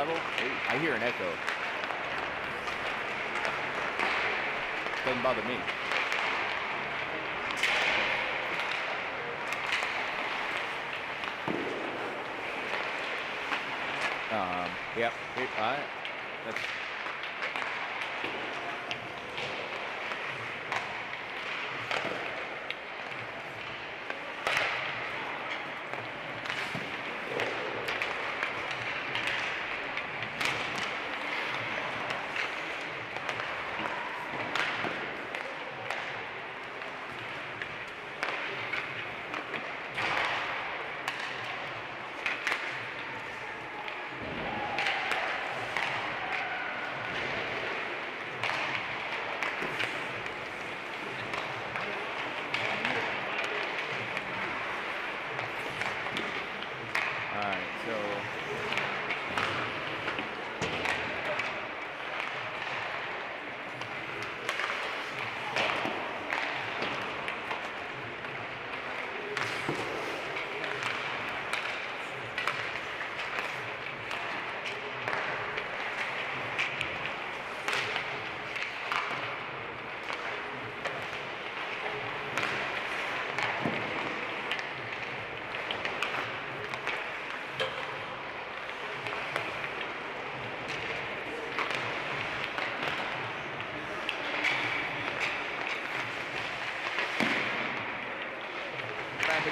level? I hear an echo. Doesn't bother me. Yep. That's.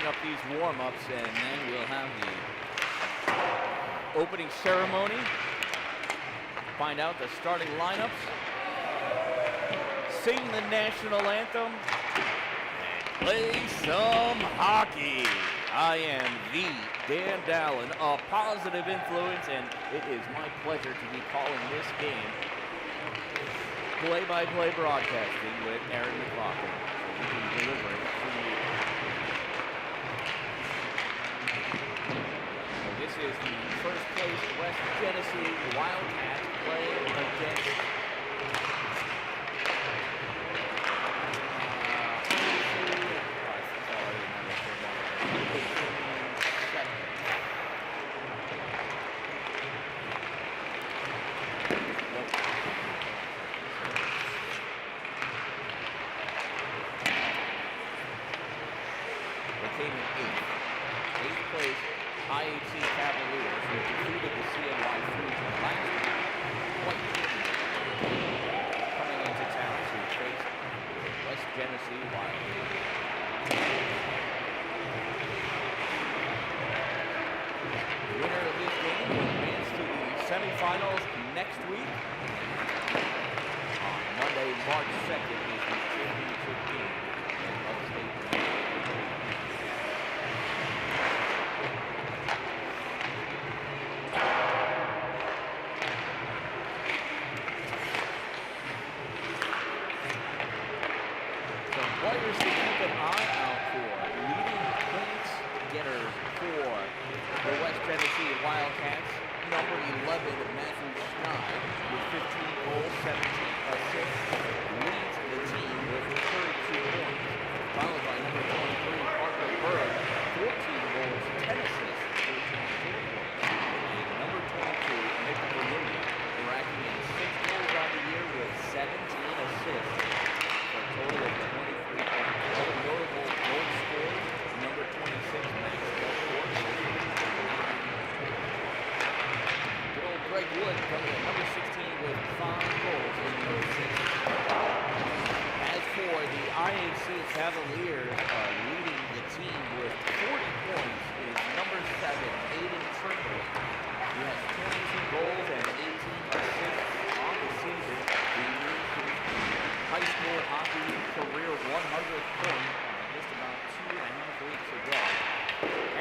Up these warm-ups, and then we'll have the opening ceremony. Find out the starting lineups, sing the national anthem, and play some hockey. I am the Dan Dallin, a positive influence, and it is my pleasure to be calling this game play-by-play broadcasting with Aaron McLaughlin. We can deliver it to you. This is the first place West Genesee Wildcats playing against they came in eighth place IHC Cavaliers, who defeated the CNY Fusion last week, coming into town to face West Genesee Wildcats. The winner of this game will advance to the semifinals next week. On Monday, March 2nd is the championship game in upstate New York. Players to keep an eye out for. Leading points getters for the West Genesee Wildcats. Number 11, Matthew Schneider, with 15 goals, 17 assists, leads the team with 32 points. Followed by number 23, Parker Berg, 14 goals, 10 assists, 13 points. And number 22, Nick Berluti, racking in 6 goals on the year with 17 assists. For a total of 23 points. Other notable goal scorers, number 26, Max Delport, 9. Good old Greg Wood coming in number 16 with 5 goals in the assists. As for the IHC Cavaliers, leading the team with 40 points is number 7, Aiden Trimble. He has 22 goals and 18 assists on the season. He leads his high school hockey career 100th point just about 2.5 weeks ago.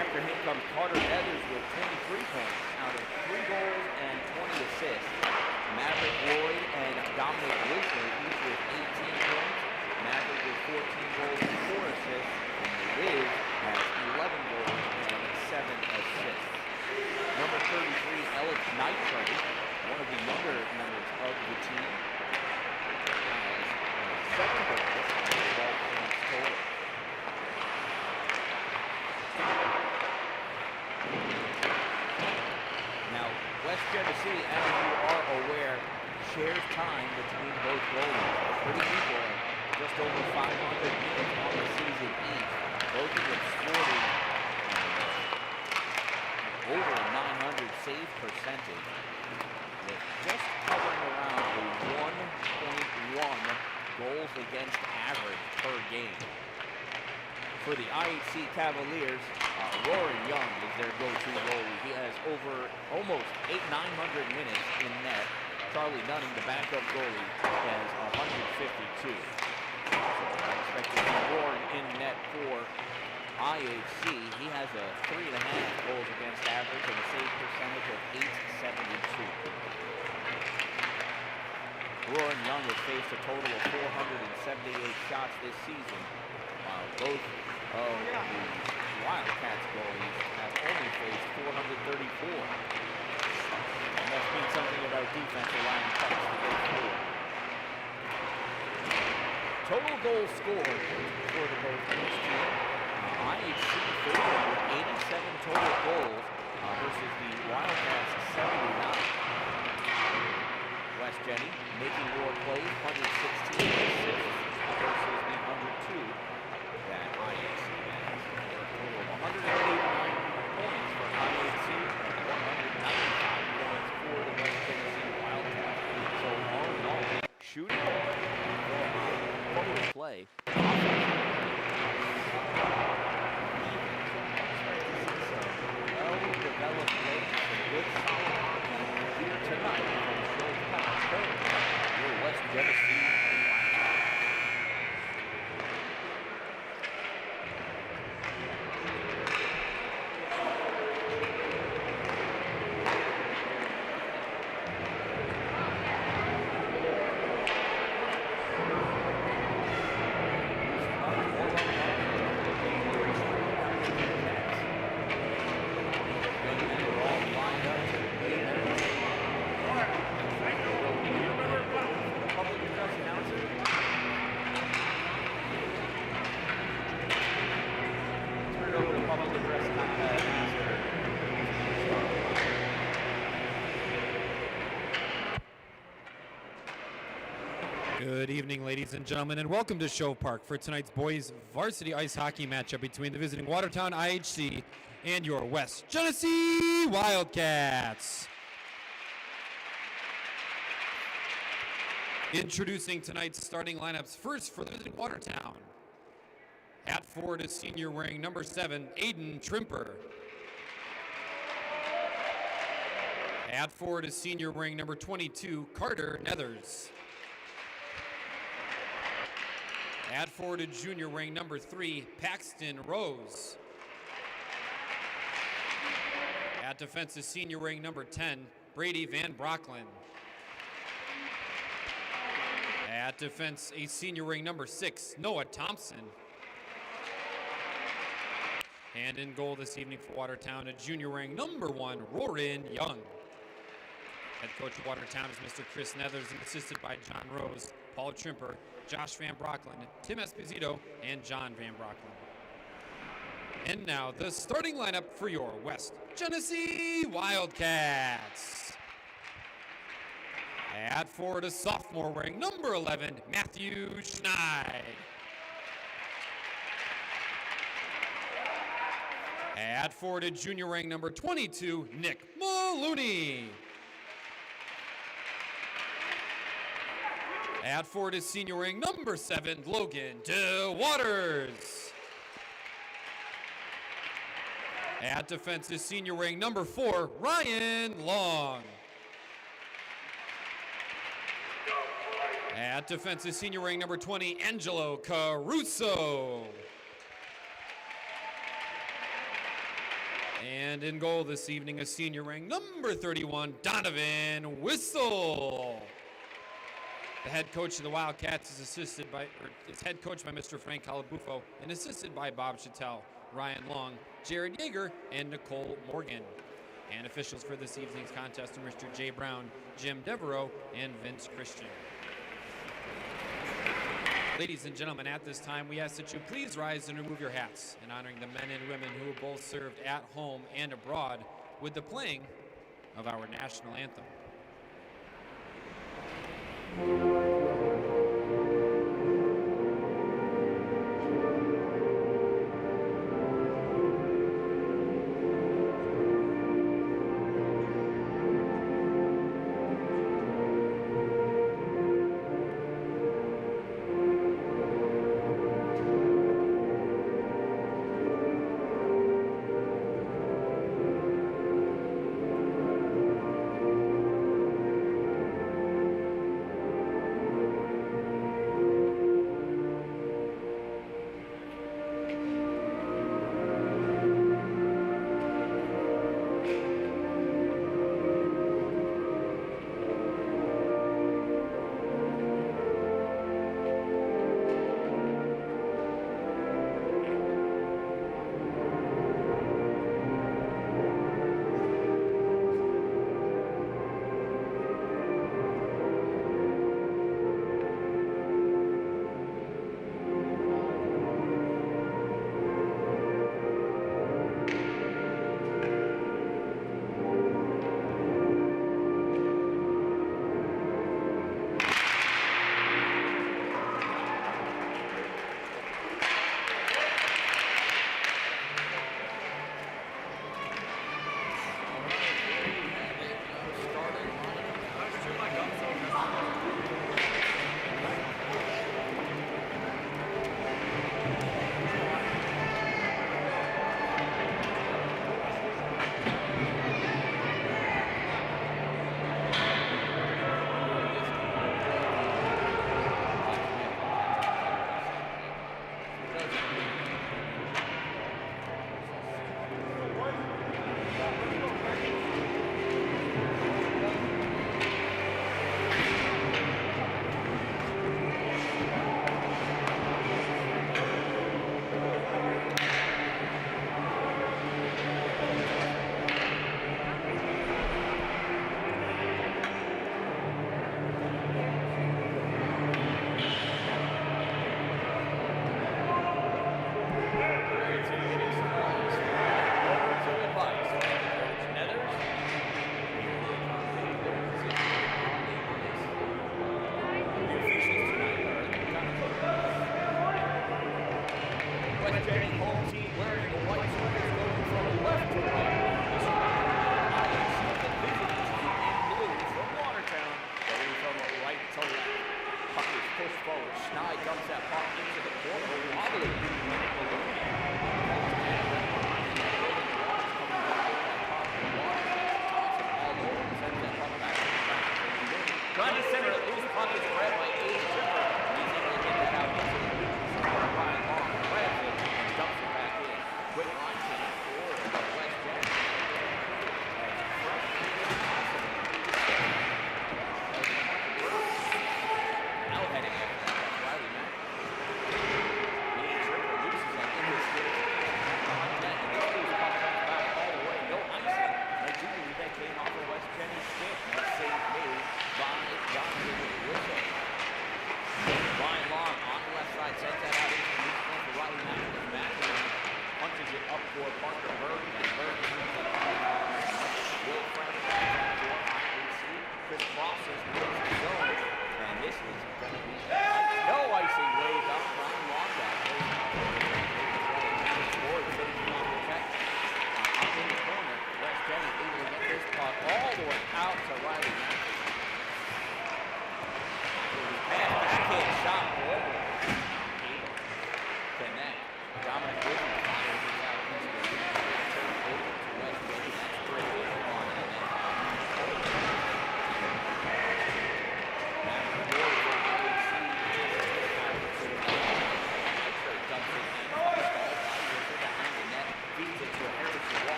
After him comes Carter Evans with 23 points out of 3 goals and 20 assists. Maverick Lloyd and Dominic Wisner each with 18 points. Maverick with 14 goals and 4 assists. shares time between both goalies. Pretty equal, just over 500 minutes on the season each. Both of them sporting over 900 save percentage, with just hovering around a 1.1 goals against average per game. For the IHC Cavaliers, Rory Young is their go-to goalie. He has over almost 900 minutes in net. Charlie Nunning, the backup goalie, has 152. So I expect to see Rory in net for IHC. He has a 3.5 goals against average and a save percentage of .872. Rory Young has faced a total of 478 shots this season, while both of the Wildcats goalies have only faced 434. That must mean something about defense allowing pucks to go through. Total goals scored for the both teams. IHC favored with 87 total goals versus the Wildcats 79. West Jenny making more plays, 116 assists versus the 102 that IHC has. A total of 189 points for IHC and 195 points for the West Tennessee Wildcats. So all in all, shooting forward play. Well-developed play, some good solid hockey here tonight from Shove Park, your West Genesee Wildcats. Good evening, ladies and gentlemen, and welcome to Shove Park for tonight's boys varsity ice hockey matchup between the visiting Watertown IHC and your West Genesee Wildcats. Introducing tonight's starting lineups, first for the visiting Watertown. At forward is senior wearing number 7, Aiden Trimper. At forward is senior wearing number 22, Carter Nethers. At forward is junior wearing number 3, Paxton Rose. At defense is senior wearing number 10, Brady Van Brocklin. At defense, a senior wearing number 6, Noah Thompson. And in goal this evening for Watertown, a junior wearing number 1, Rorin Young. Head coach of Watertown is Mr. Chris Nethers, and assisted by John Rose, Paul Trimper, Josh Van Brocklin, Tim Esposito, and John Van Brocklin. And now the starting lineup for your West Genesee Wildcats. At forward, a sophomore wearing number 11, Matthew Schneid. At forward, a junior wearing number 22, Nick Maloney. At forward is senior wearing number 7, Logan DeWaters. At defense is senior wearing number 4, Ryan Long. At defense is senior wearing number 20, Angelo Caruso. And in goal this evening is senior wearing number 31, Donovan Whistle. The head coach of the Wildcats is head coached by Mr. Frank Calabufo and assisted by Bob Chattel, Ryan Long, Jared Yeager, and Nicole Morgan. And officials for this evening's contest are Mr. Jay Brown, Jim Devereaux, and Vince Christian. Ladies and gentlemen, at this time, we ask that you please rise and remove your hats in honoring the men and women who have both served at home and abroad with the playing of our national anthem.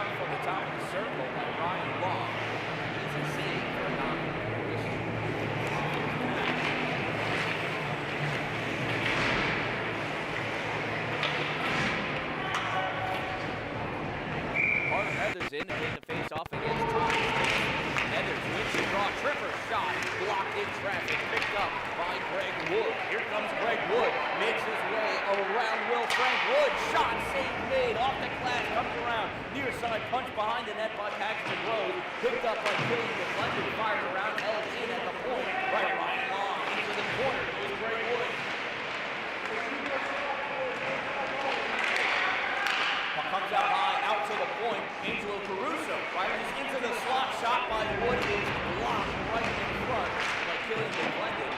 shot from the top of the circle by Ryan Long. Easy save for non-position. Carter Heathers in to take the face off against Thomas. Heathers wins the draw, tripper shot, blocked in traffic, picked up by Greg Wood. Here comes Greg Wood, makes his way around Will Frank. Wood, shot, save made, off the glass, comes around, near side, punch behind the net by Paxton Rose, picked up by Killian McClendon, fires around, held in at the point, right long, into the corner, goes Greg Wood. Comes out high, out to the point, Angelo Caruso fires into the slot, shot by Wood is blocked right in front by Killian McClendon.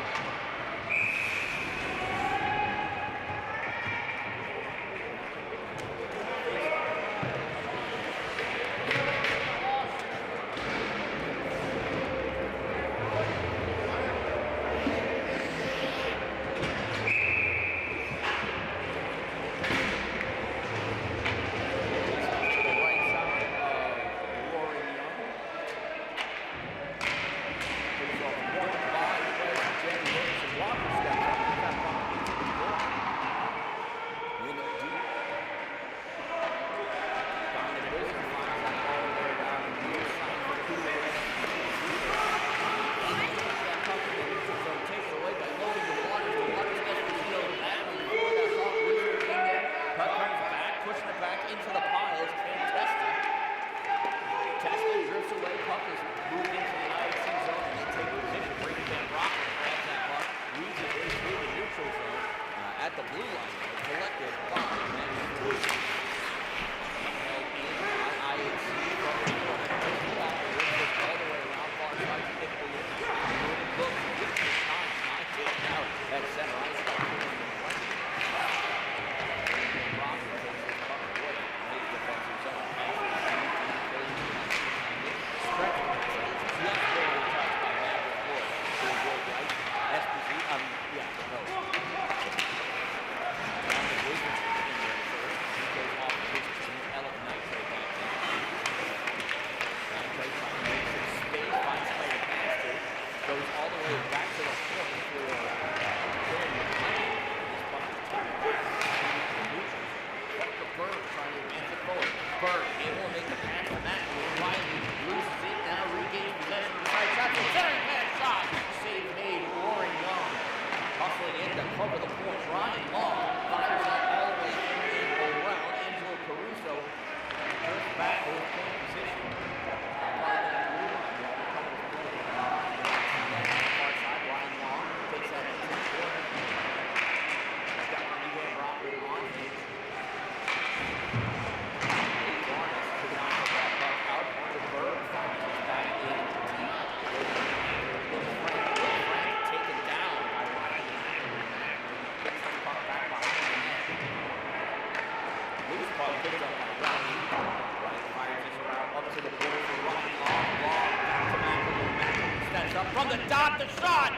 From the dot, the shot!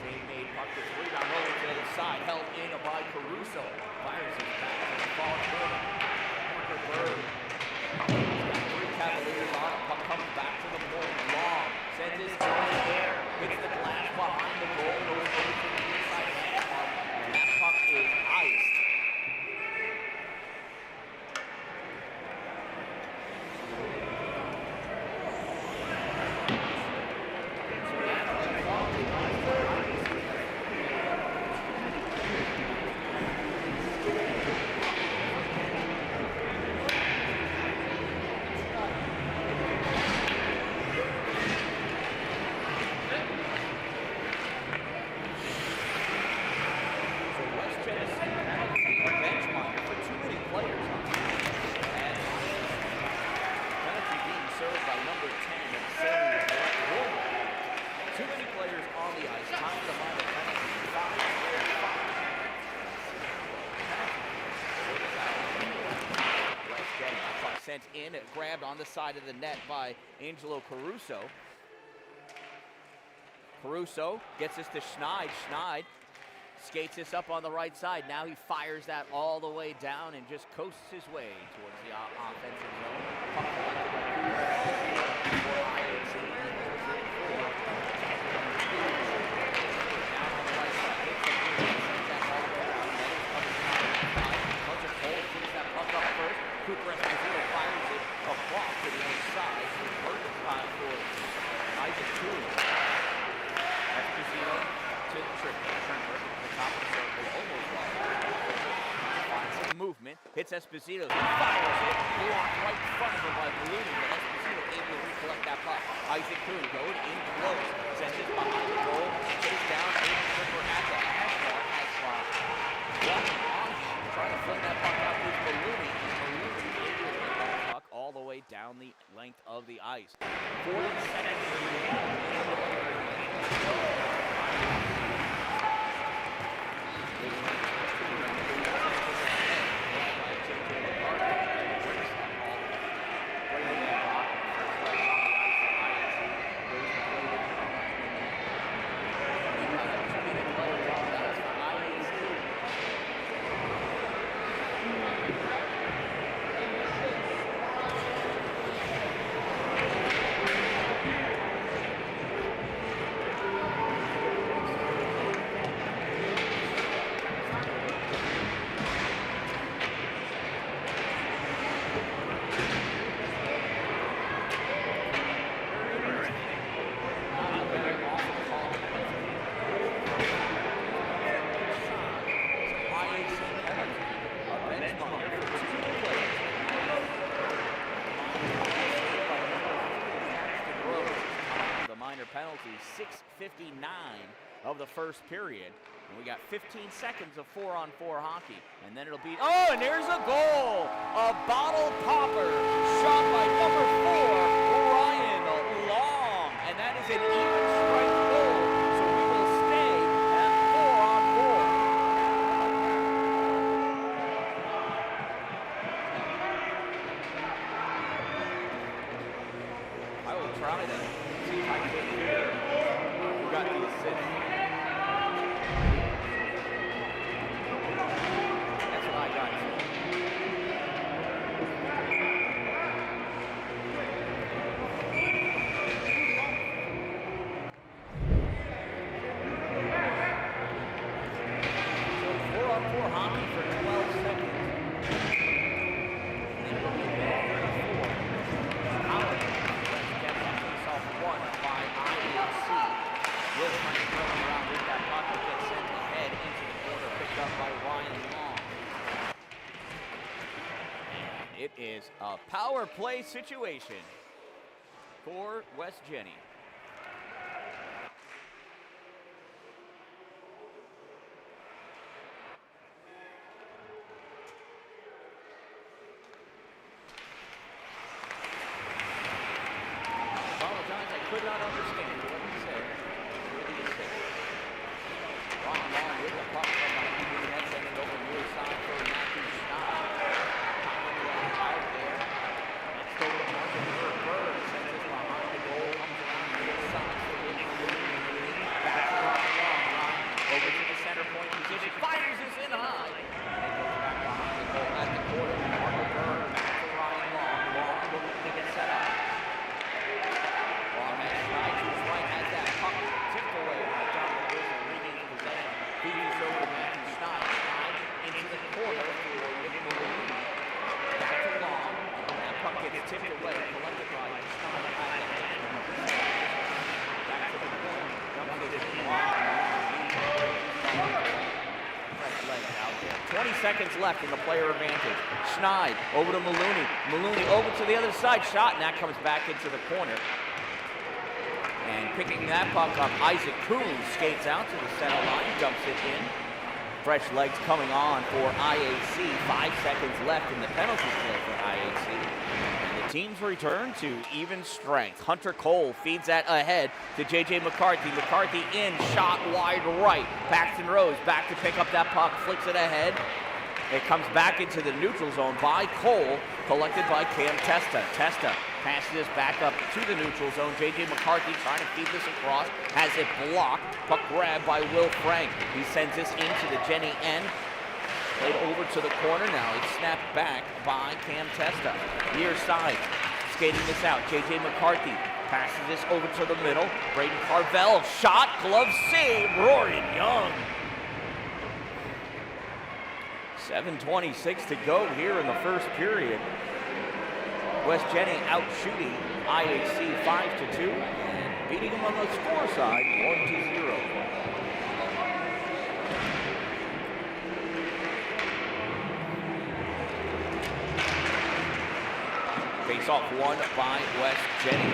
Save made, puck is rebound over to the side, held in by Caruso. Fires it back to the ball corner. Parker Bird. He's got three Cavaliers on it. Puck comes back to the point. Long. Sends this in the air. Hits the glass behind the goal. Goes over to the inside hand puck. And that puck is iced. Sent in, grabbed on the side of the net by Angelo Caruso. Caruso gets this to Schneid. Schneid Skates this up on the right side. Now he fires that all the way down and just coasts his way towards the offensive zone. Puck collected by Qtr for IHC. Down on the right side. Hits the blue. Sends that all the way around. That is coming down. Hunter Cole shoots that puck up first. Qtr fires it across to the other side. For Isaac Kuhn. Esposito to Trimper. Top of the circle, almost lost. Movement, hits Esposito, fires it, blocked right in front of him by Maloney, but Esposito able to recollect that puck. Isaac Kuhn goes in close, sends it behind the goal, chase down, Trimper at the hash mark, walking on him, trying to flip that puck out with Maloney, and Maloney able to get that puck all the way down the length of the ice. 40 seconds remaining. Penalty, 6:59 of the first period. And we got 15 seconds of 4-on-4 hockey. And then it'll be, oh, and there's a goal! A bottle popper shot by number 4, Ryan Long. And that is an even strength goal. So we will stay at 4-on-4. I will try that. See if I can hear who got the assist. That's what I got. So 4-on-4 hockey for 12 seconds. And it'll be 34. Howard gets himself won by IHC. Will trying to throw around with that puck that gets sent ahead into the corner, picked up by Ryan Long. And it is a power play situation for West Jenny. Could not understand what he said. What he said. Ryan Long with the puck from behind the net, sending it over near side for Matthew Schneider. Out there. Next over to Martin Bird. Sends it behind the goal. Comes around near side for William. Back to Ryan Long. Over to the center point position. Fires this in high. And it goes back behind the goal at the corner. Martin Bird. Back to Ryan Long. Long looking to get set up. Tipped away, collected by Stein at the end. Back to the corner. Dumps it in. Fresh legs out there. 20 seconds left in the player advantage. Schneid over to Maloney. Maloney over to the other side. Shot, and that comes back into the corner. And picking that puck up, Isaac Kuhn skates out to the center line, dumps it in. Fresh legs coming on for IHC. 5 seconds left in the penalty kill for IHC. Teams return to even strength. Hunter Cole feeds that ahead to J.J. McCarthy. McCarthy in, shot wide right. Paxton Rose back to pick up that puck, flicks it ahead. It comes back into the neutral zone by Cole, collected by Cam Testa. Testa Passes this back up to the neutral zone. J.J. McCarthy trying to feed this across. Has it blocked. Puck grabbed by Will Frank. He sends this into the Jenny N. Played over to the corner now. It's snapped back by Cam Testa. Near side. Skating this out. J.J. McCarthy passes this over to the middle. Braden Carvel. Shot. Glove save. Rory Young. 7:26 to go here in the first period. West Jenny out shooting IHC 5-2 and beating them on the score side 1-0. Face off one by West Jenny.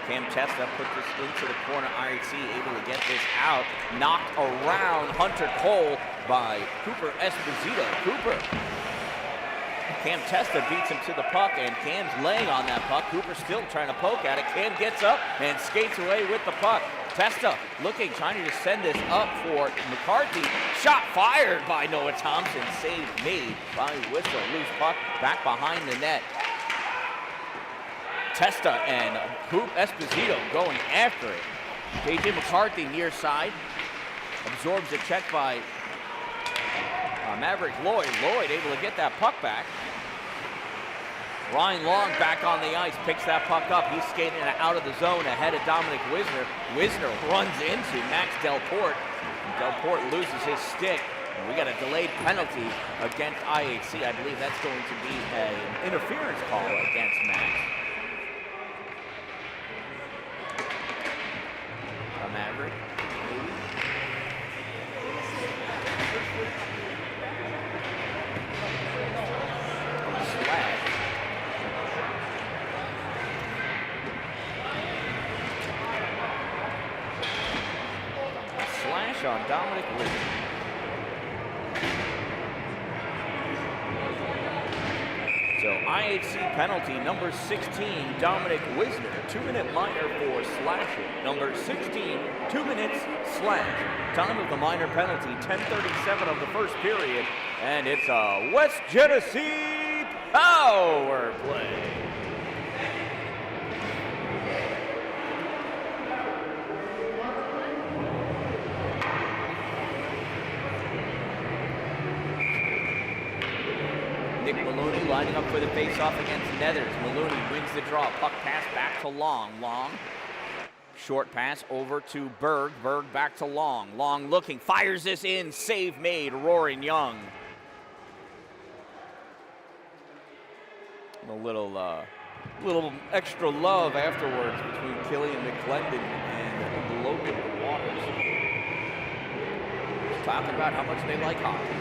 Cam Testa put this into the corner. IHC able to get this out. Knocked around Hunter Cole by Cooper Esposito. Cooper. Cam Testa beats him to the puck, and Cam's laying on that puck. Cooper still trying to poke at it. Cam gets up and skates away with the puck. Testa looking, trying to send this up for McCarthy. Shot fired by Noah Thompson. Save made by Whistle. Loose puck back behind the net. Testa and Coop Esposito going after it. J.J. McCarthy near side. Absorbs a check by Maverick Lloyd. Lloyd able to get that puck back. Ryan Long back on the ice, picks that puck up. He's skating out of the zone ahead of Dominic Wisner. Wisner runs into Max Delport. Delport loses his stick. And we got a delayed penalty against IHC. I believe that's going to be an interference call against Max. A Maverick. Slash on Dominic Wisner. So IHC penalty number 16, Dominic Wisner, 2-minute minor for slashing. Number 16, 2 minutes slash. Time of the minor penalty, 10:37 of the first period, and it's a West Genesee power play. Nick Maloney lining up for the face-off against Nethers. Maloney wins the draw. Puck pass back to Long. Long. Short pass over to Berg. Berg back to Long. Long looking. Fires this in. Save made. Roaring Young. A little extra love afterwards between Killian McClendon and Logan Waters. Just talking about how much they like hockey.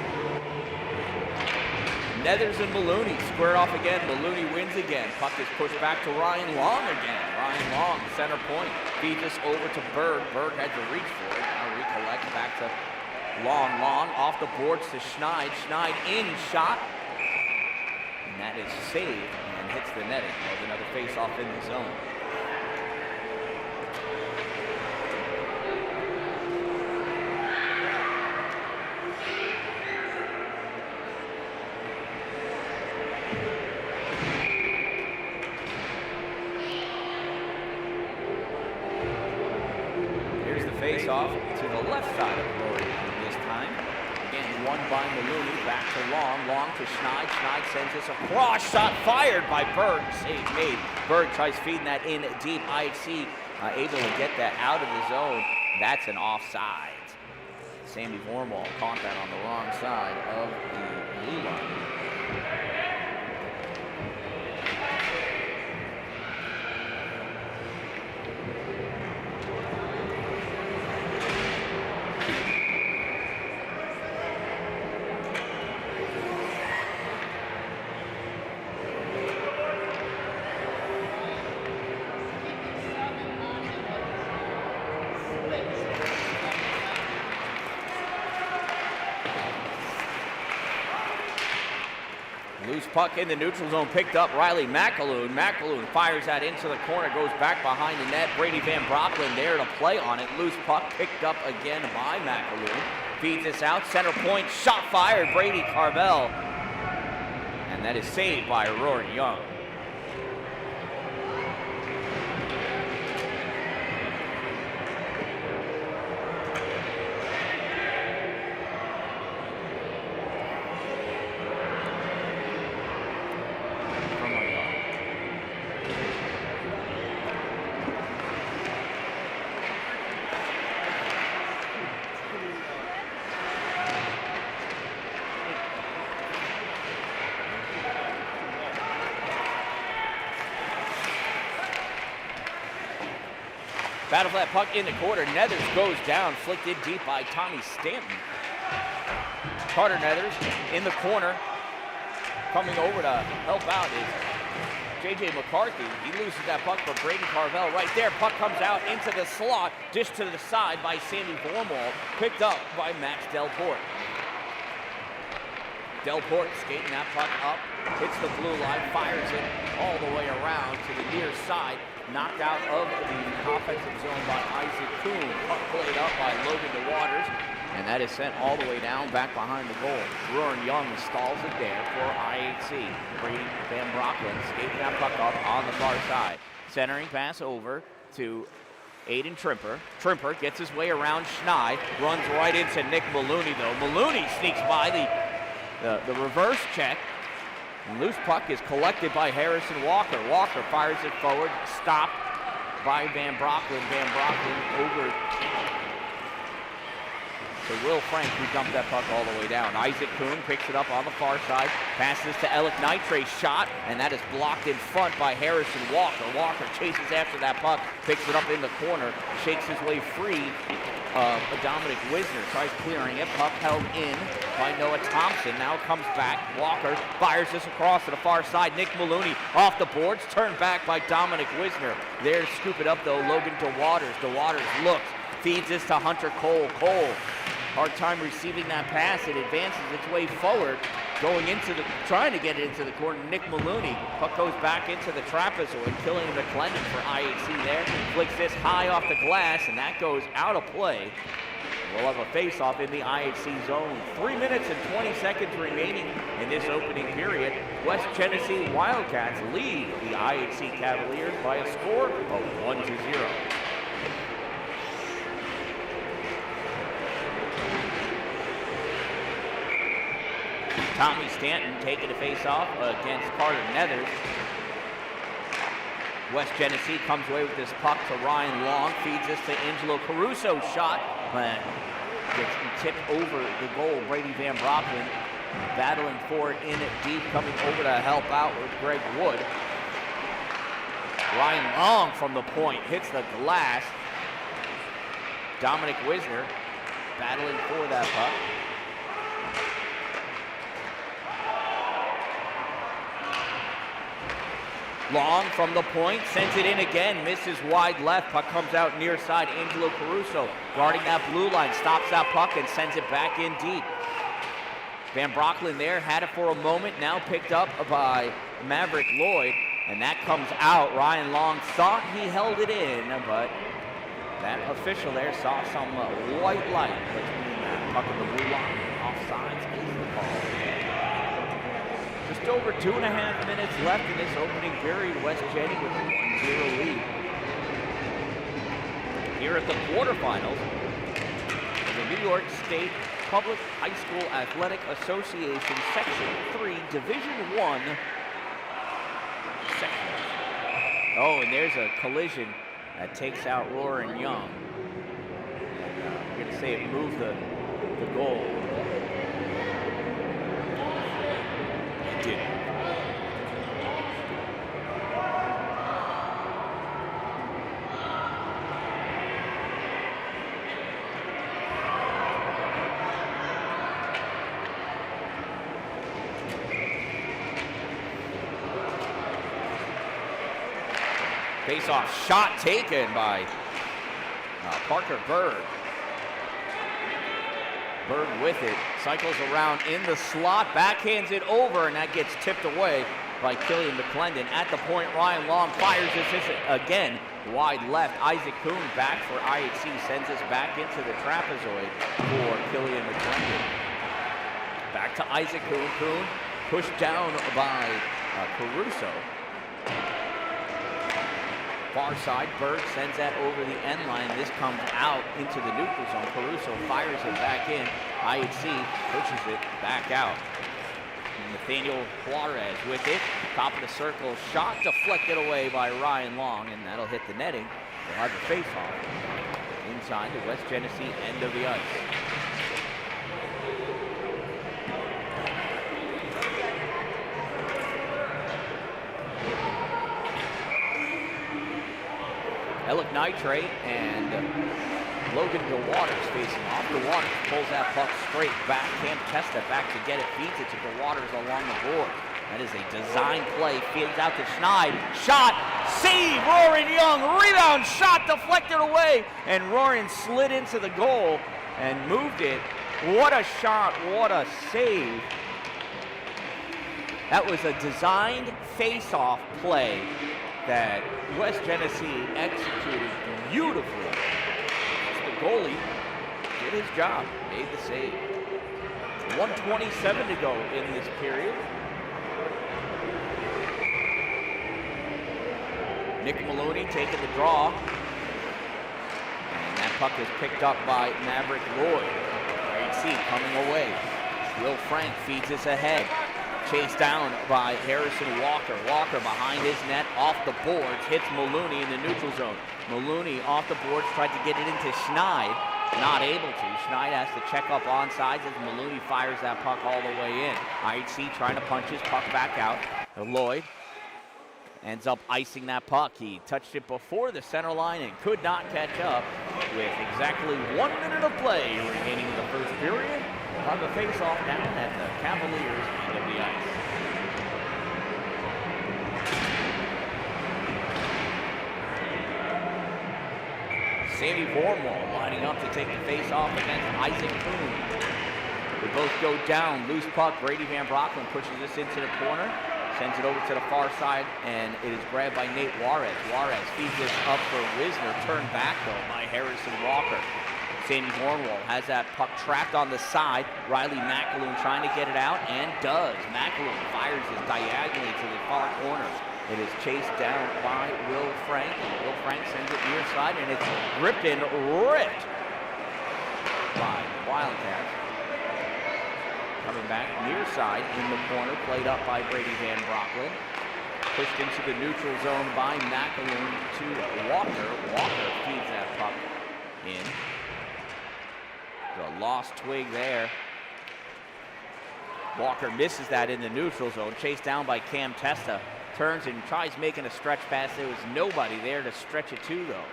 Nethers and Maloney square off again. Maloney wins again. Puck is pushed back to Ryan Long again. Ryan Long, center point. Feeds this over to Berg. Berg had to reach for it. Now recollect back to Long. Long off the boards to Schneid. Schneid in shot. And that is saved and hits the netting. There's another face-off in the zone. Face-off to the left side of Rory this time. Again, won by Maloney, back to Long. Long to Schneid. Schneid sends this across. Shot fired by Berg. Save made. Berg tries feeding that in deep. IHC able to get that out of the zone. That's an offside. Sammy Vormal caught that on the wrong side of the blue line. Loose puck in the neutral zone, picked up Riley McAloon. McAloon fires that into the corner, goes back behind the net. Brady Van Brocklin there to play on it. Loose puck picked up again by McAloon. Feeds this out, center point, shot fired, Brady Carvel. And that is saved by Rory Young. Battle for that puck in the corner. Nethers goes down, flicked in deep by Tommy Stanton. Carter Nethers in the corner. Coming over to help out is J.J. McCarthy. He loses that puck for Braden Carvel right there. Puck comes out into the slot, just to the side by Sandy Vormwald, picked up by Max Delport. Delport skating that puck up, hits the blue line, fires it all the way around to the near side. Knocked out of the offensive zone by Isaac Kuhn. Puck played up by Logan DeWaters, and that is sent all the way down back behind the goal. Roaring Young stalls it there for IHC. Brady Van Brocklin skating that puck up on the far side. Centering pass over to Aiden Trimper. Trimper gets his way around Schneid, runs right into Nick Maloney though. Maloney sneaks by the reverse check. And loose puck is collected by Harrison Walker. Walker fires it forward, stopped by Van Brocklin. Van Brocklin over to Will Frank, who dumped that puck all the way down. Isaac Kuhn picks it up on the far side, passes to Alec Nitre, shot, and that is blocked in front by Harrison Walker. Walker chases after that puck, picks it up in the corner, shakes his way free. Dominic Wisner tries clearing it, puck held in by Noah Thompson, now comes back, Walker fires this across to the far side, Nick Maloney off the boards, turned back by Dominic Wisner. There, scoop it up though, Logan DeWaters. DeWaters looks, feeds this to Hunter Cole. Cole, hard time receiving that pass, it advances its way forward, trying to get it into the corner. Nick Maloney, puck goes back into the trapezoid, Killian McClendon for IHC there, flicks this high off the glass, and that goes out of play. We'll have a face-off in the IHC zone. 3 minutes and 20 seconds remaining in this opening period. West Genesee Wildcats lead the IHC Cavaliers by a score of 1-0. Tommy Stanton taking a face-off against Carter Nethers. West Genesee comes away with this puck to Ryan Long, feeds this to Angelo Caruso, shot, but gets tipped over the goal. Brady Van Brocklin battling for it in deep, coming over to help out with Greg Wood. Ryan Long from the point hits the glass. Dominic Wisner battling for that puck. Long from the point, sends it in again, misses wide left, puck comes out near side, Angelo Caruso guarding that blue line, stops that puck and sends it back in deep. Van Brocklin there, had it for a moment, now picked up by Maverick Lloyd, and that comes out. Ryan Long thought he held it in, but that official there saw some white light between that puck and the blue line. Offsides is the call. Just over 2.5 minutes left in this opening period. West Jenny with a 1-0 lead. Here at the quarterfinals of the New York State Public High School Athletic Association Section 3 Division I sections. Oh, and there's a collision that takes out Roaring Young. I'm going to say it moved the goal. Did. Face-off shot taken by Parker Bird. Bird with it, cycles around in the slot, backhands it over, and that gets tipped away by Killian McClendon. At the point, Ryan Long fires this again, wide left. Isaac Kuhn back for IHC, sends us back into the trapezoid for Killian McClendon. Back to Isaac Kuhn. Kuhn pushed down by Caruso. Far side, Bird sends that over the end line. This comes out into the neutral zone. Caruso fires it back in. IHC pushes it back out. Nathaniel Juarez with it. Top of the circle, shot deflected away by Ryan Long, and that'll hit the netting. They'll have the face-off inside the West Genesee end of the ice. Ellick Nitrate and Logan DeWaters facing off. DeWaters pulls that puck straight back. Cam Testa back to get it, feeds it to DeWaters along the board. That is a design play, feeds out to Schneid. Shot, save, Roaring Young, rebound, shot deflected away. And Roaring slid into the goal and moved it. What a shot, what a save. That was a designed face-off play that West Genesee executed beautifully. The goalie did his job, made the save. 1:27 to go in this period. Nick Maloney taking the draw. And that puck is picked up by Maverick Lloyd. IHC coming away. Will Frank feeds this ahead. Chased down by Harrison Walker. Walker behind his net, off the boards, hits Maloney in the neutral zone. Maloney off the boards, tried to get it into Schneid. Not able to. Schneid has to check up onside as Maloney fires that puck all the way in. IHC trying to punch his puck back out. Lloyd ends up icing that puck. He touched it before the center line and could not catch up with exactly 1 minute of play remaining in the first period. On the face-off down at the Cavaliers end of the ice. Sammy Vormwall lining up to take the face-off against Isaac Kuhn. They both go down. Loose puck. Brady Van Brocklin pushes this into the corner. Sends it over to the far side, and it is grabbed by Nate Juarez. Juarez feeds this up for Wisner. Turned back, though, by Harrison Walker. Sammy Vormwall has that puck trapped on the side. Riley McAloon trying to get it out, and does. McAloon fires it diagonally to the far corner. It is chased down by Will Frank. Will Frank sends it near side, and it's ripped and ripped by the Wildcats. Coming back near side in the corner, played up by Brady Van Brocklin. Pushed into the neutral zone by McAloon to Walker. Walker feeds that puck in. A lost twig there. Walker misses that in the neutral zone. Chased down by Cam Testa. Turns and tries making a stretch pass. There was nobody there to stretch it to, though.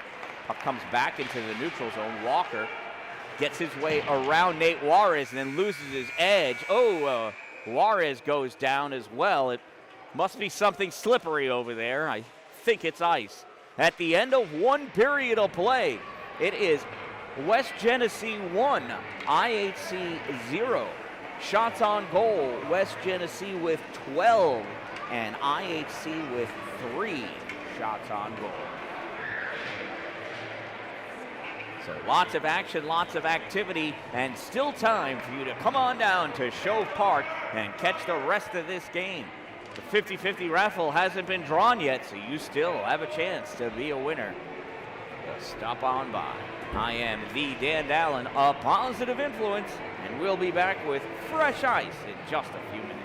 Puck comes back into the neutral zone. Walker gets his way around Nate Juarez and then loses his edge. Juarez goes down as well. It must be something slippery over there. I think it's ice. At the end of 1 period of play, it is West Genesee 1, IHC 0. Shots on goal, West Genesee with 12 and IHC with 3 shots on goal. So lots of action, lots of activity, and still time for you to come on down to Shove Park and catch the rest of this game. The 50-50 raffle hasn't been drawn yet, so you still have a chance to be a winner. Just stop on by. I am the Dan Dallin, a positive influence, and we'll be back with fresh ice in just a few minutes.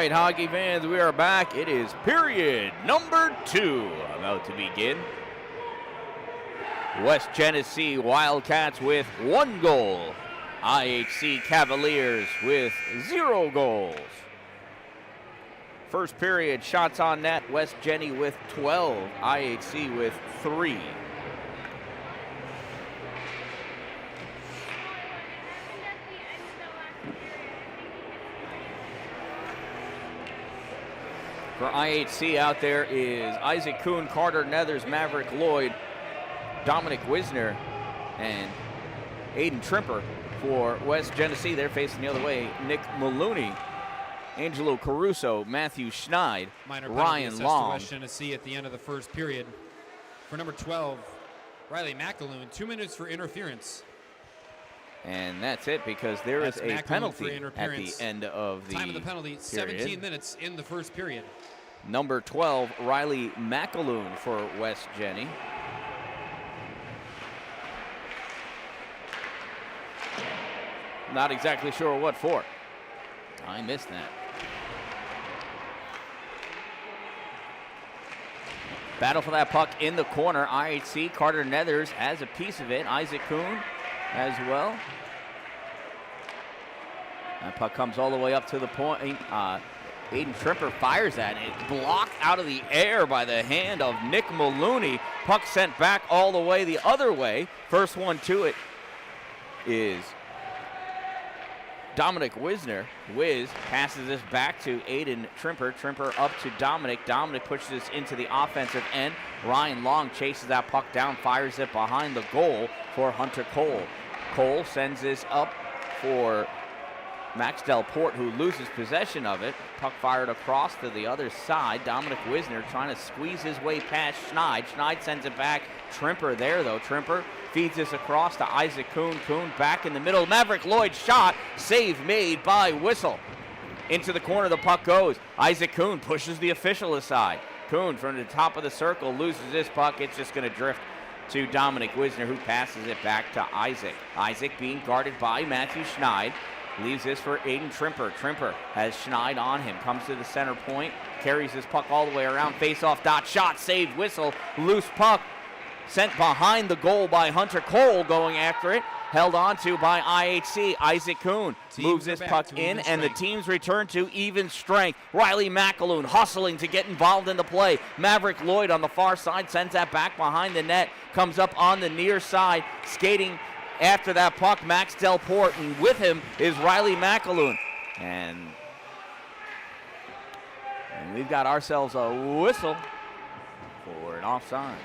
right, hockey fans, we are back. It is period number 2 about to begin. West Genesee Wildcats with 1 goal. IHC Cavaliers with 0 goals. First period, shots on net, West Genny with 12, IHC with 3. For IHC out there is Isaac Kuhn, Carter Nethers, Maverick Lloyd, Dominic Wisner, and Aiden Trimper. For West Genesee, they're facing the other way. Nick Maloney, Angelo Caruso, Matthew Schneid, Ryan Long. To West Genesee at the end of the first period. For number 12, Riley McAloon, 2 minutes for interference. And that's it, because there is a penalty at the end of the time of the penalty, 17 minutes in the first period. Number 12, Riley McAloon for West Genny. Not exactly sure what for. I missed that. Battle for that puck in the corner. IHC, Carter Nethers has a piece of it. Isaac Kuhn as well. That puck comes all the way up to the point. Aiden Trimper fires that. It's blocked out of the air by the hand of Nick Maloney. Puck sent back all the way the other way. First one to it is Dominic Wisner. Wiz passes this back to Aiden Trimper. Trimper up to Dominic. Dominic pushes this into the offensive end. Ryan Long chases that puck down, fires it behind the goal for Hunter Cole. Cole sends this up for Max Delport, who loses possession of it. Puck fired across to the other side. Dominic Wisner trying to squeeze his way past Schneid. Schneid sends it back. Trimper there, though. Trimper feeds this across to Isaac Kuhn. Kuhn back in the middle. Maverick Lloyd shot. Save made by Whistle. Into the corner the puck goes. Isaac Kuhn pushes the official aside. Kuhn from the top of the circle loses this puck. It's just going to drift to Dominic Wisner, who passes it back to Isaac. Isaac being guarded by Matthew Schneid. Leaves this for Aiden Trimper. Trimper has Schneid on him. Comes to the center point. Carries this puck all the way around. Face-off dot shot. Saved. Whistle. Loose puck. Sent behind the goal by Hunter Cole, going after it. Held on to by IHC. Isaac Kuhn moves this puck in, and the teams return to even strength. Riley McAloon hustling to get involved in the play. Maverick Lloyd on the far side sends that back behind the net. Comes up on the near side. Skating after that puck, Max Delport, and with him is Riley McAloon. And we've got ourselves a whistle for an offside.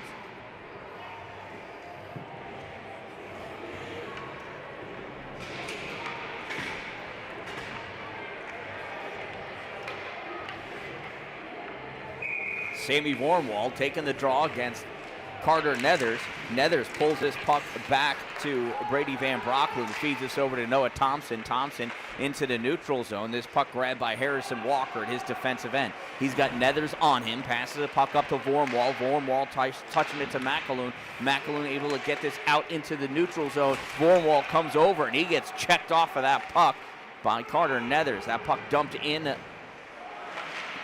Sammy Warmwall taking the draw against Carter Nethers. Nethers pulls this puck back to Brady Van Brocklin, feeds this over to Noah Thompson. Thompson into the neutral zone. This puck grabbed by Harrison Walker at his defensive end. He's got Nethers on him, passes the puck up to Vormwall. Vormwall touching it to McAloon. McAloon able to get this out into the neutral zone. Vormwall comes over and he gets checked off of that puck by Carter Nethers. That puck dumped in.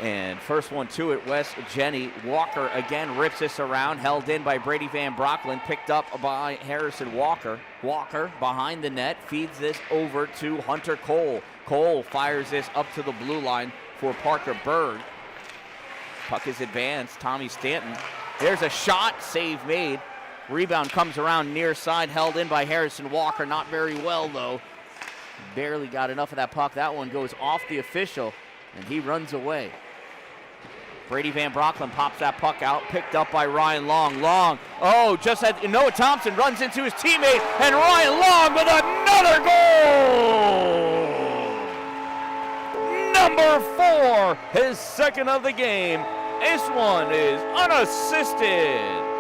And first one to it, West Genny. Walker again rips this around, held in by Brady Van Brocklin, picked up by Harrison Walker. Walker behind the net, feeds this over to Hunter Cole. Cole fires this up to the blue line for Parker Berg. Puck is advanced, Tommy Stanton. There's a shot, save made. Rebound comes around near side, held in by Harrison Walker. Not very well though. Barely got enough of that puck. That one goes off the official, and he runs away. Brady Van Brocklin pops that puck out, picked up by Ryan Long. Long, just as Noah Thompson runs into his teammate, and Ryan Long with another goal! Number 4, his second of the game. This one is unassisted.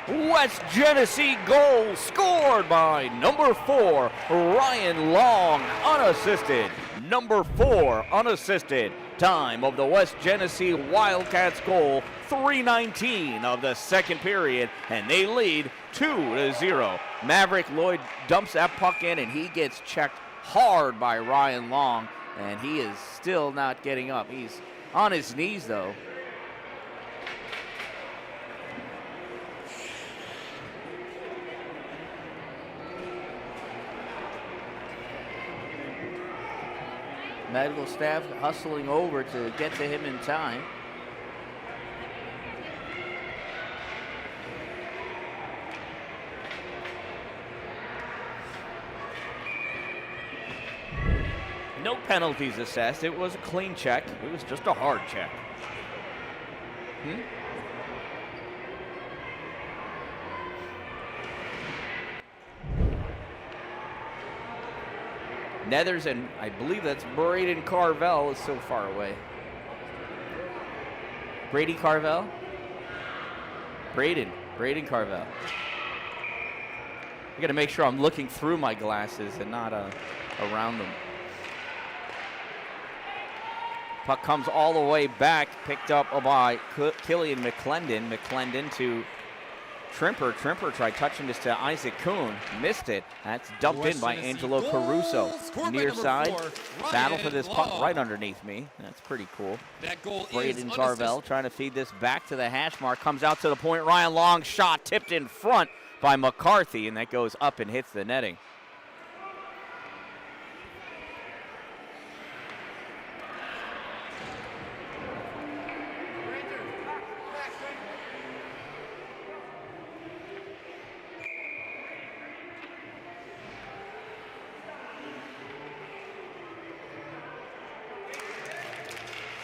West Genesee goal scored by number 4, Ryan Long, unassisted. Number 4, unassisted, time of the West Genesee Wildcats goal, 3:19 of the second period, and they lead 2-0. Maverick Lloyd dumps that puck in, and he gets checked hard by Ryan Long, and he is still not getting up. He's on his knees, though. Medical staff hustling over to get to him in time. No penalties assessed. It was a clean check. It was just a hard check. Nethers, and I believe that's Braden Carvel, is so far away. Brady Carvel? Braden Carvel. I gotta make sure I'm looking through my glasses and not around them. Puck comes all the way back, picked up by Killian McClendon. McClendon to Trimper. Trimper tried touching this to Isaac Kuhn. Missed it. That's dumped in by Angelo Caruso. Near side. Battle for this puck right underneath me. That's pretty cool. That goal Braden Carvel trying to feed this back to the hash mark. Comes out to the point. Ryan Long shot tipped in front by McCarthy, and that goes up and hits the netting.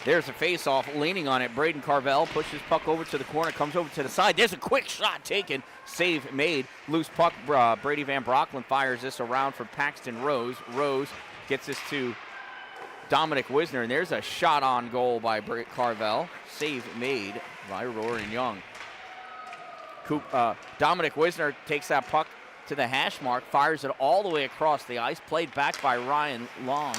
There's a face-off, leaning on it. Braden Carvel pushes puck over to the corner, comes over to the side. There's a quick shot taken. Save made. Loose puck. Brady Van Brockland fires this around for Paxton Rose. Rose gets this to Dominic Wisner, and there's a shot on goal by Carvel. Save made by Roran Young. Dominic Wisner takes that puck to the hash mark, fires it all the way across the ice. Played back by Ryan Long.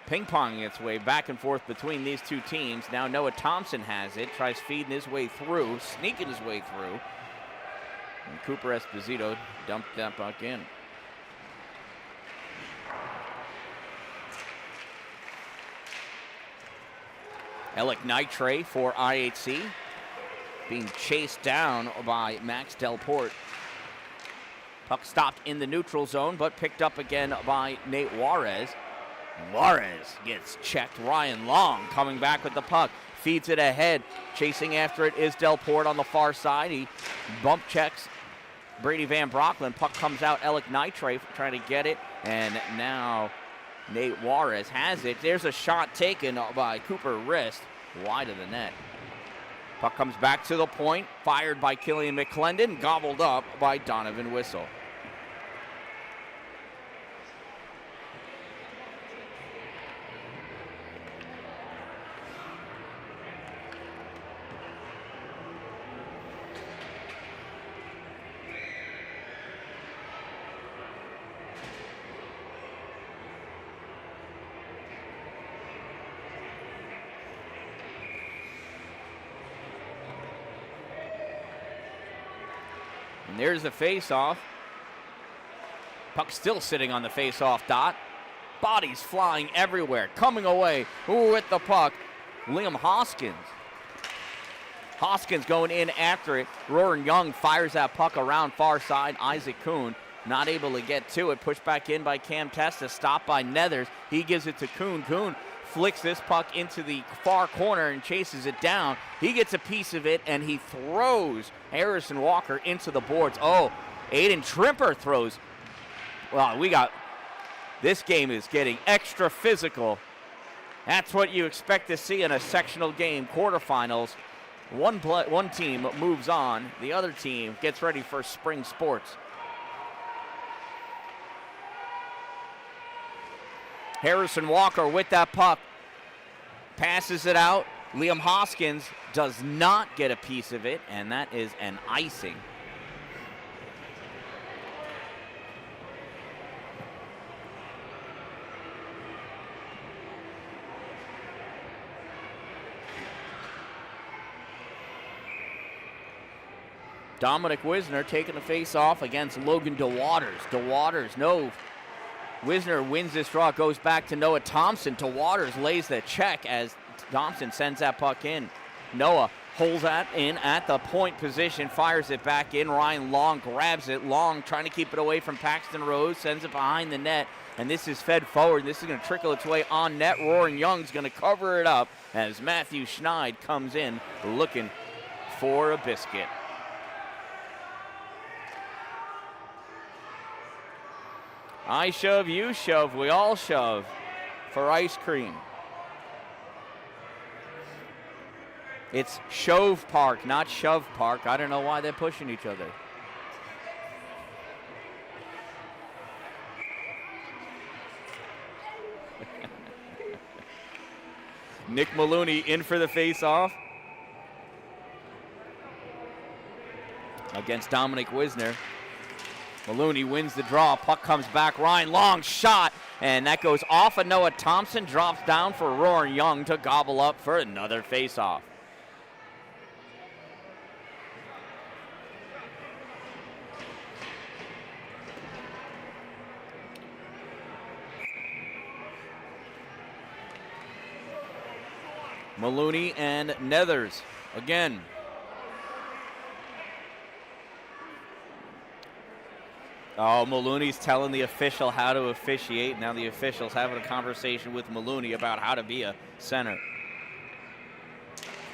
Ping-ponging its way back and forth between these two teams. Now Noah Thompson has it, tries feeding his way through, sneaking his way through. And Cooper Esposito dumped that puck in. Alec Nitre for IHC, being chased down by Max Delport. Puck stopped in the neutral zone, but picked up again by Nate Juarez. Juarez gets checked. Ryan Long coming back with the puck. Feeds it ahead. Chasing after it is Delport on the far side. He bump checks Brady Van Brockland. Puck comes out. Alec Nitre trying to get it. And now Nate Juarez has it. There's a shot taken by Cooper Wrist wide of the net. Puck comes back to the point. Fired by Killian McClendon. Gobbled up by Donovan Whistle. And there's the face-off. Puck still sitting on the face-off dot. Bodies flying everywhere, coming away with the puck. Liam Hoskins. Hoskins going in after it. Roran Young fires that puck around far side. Isaac Kuhn not able to get to it. Pushed back in by Cam Testa. Stopped by Nethers. He gives it to Kuhn. Kuhn flicks this puck into the far corner and chases it down. He gets a piece of it, and he throws Harrison Walker into the boards. Oh, Aiden Trimper throws. Well, this game is getting extra physical. That's what you expect to see in a sectional game, quarterfinals. One team moves on. The other team gets ready for spring sports. Harrison Walker with that puck. Passes it out. Liam Hoskins does not get a piece of it, and that is an icing. Dominic Wisner taking the face-off against Logan DeWaters. DeWaters, no. Wisner wins this draw, goes back to Noah Thompson. DeWaters lays the check as Thompson sends that puck in. Noah holds that in at the point position, fires it back in. Ryan Long grabs it. Long trying to keep it away from Paxton Rose, sends it behind the net, and this is fed forward. This is going to trickle its way on net. Roaring Young's going to cover it up as Matthew Schneid comes in looking for a biscuit. I shove, you shove, we all shove for ice cream. It's Shove Park, not Shove Park. I don't know why they're pushing each other. Nick Maloney in for the face-off against Dominic Wisner. Maloney wins the draw. Puck comes back. Ryan Long shot, and that goes off of Noah Thompson. Drops down for Roaring Young to gobble up for another face-off. Maloney and Nethers again. Oh, Maloney's telling the official how to officiate. Now the official's having a conversation with Maloney about how to be a center.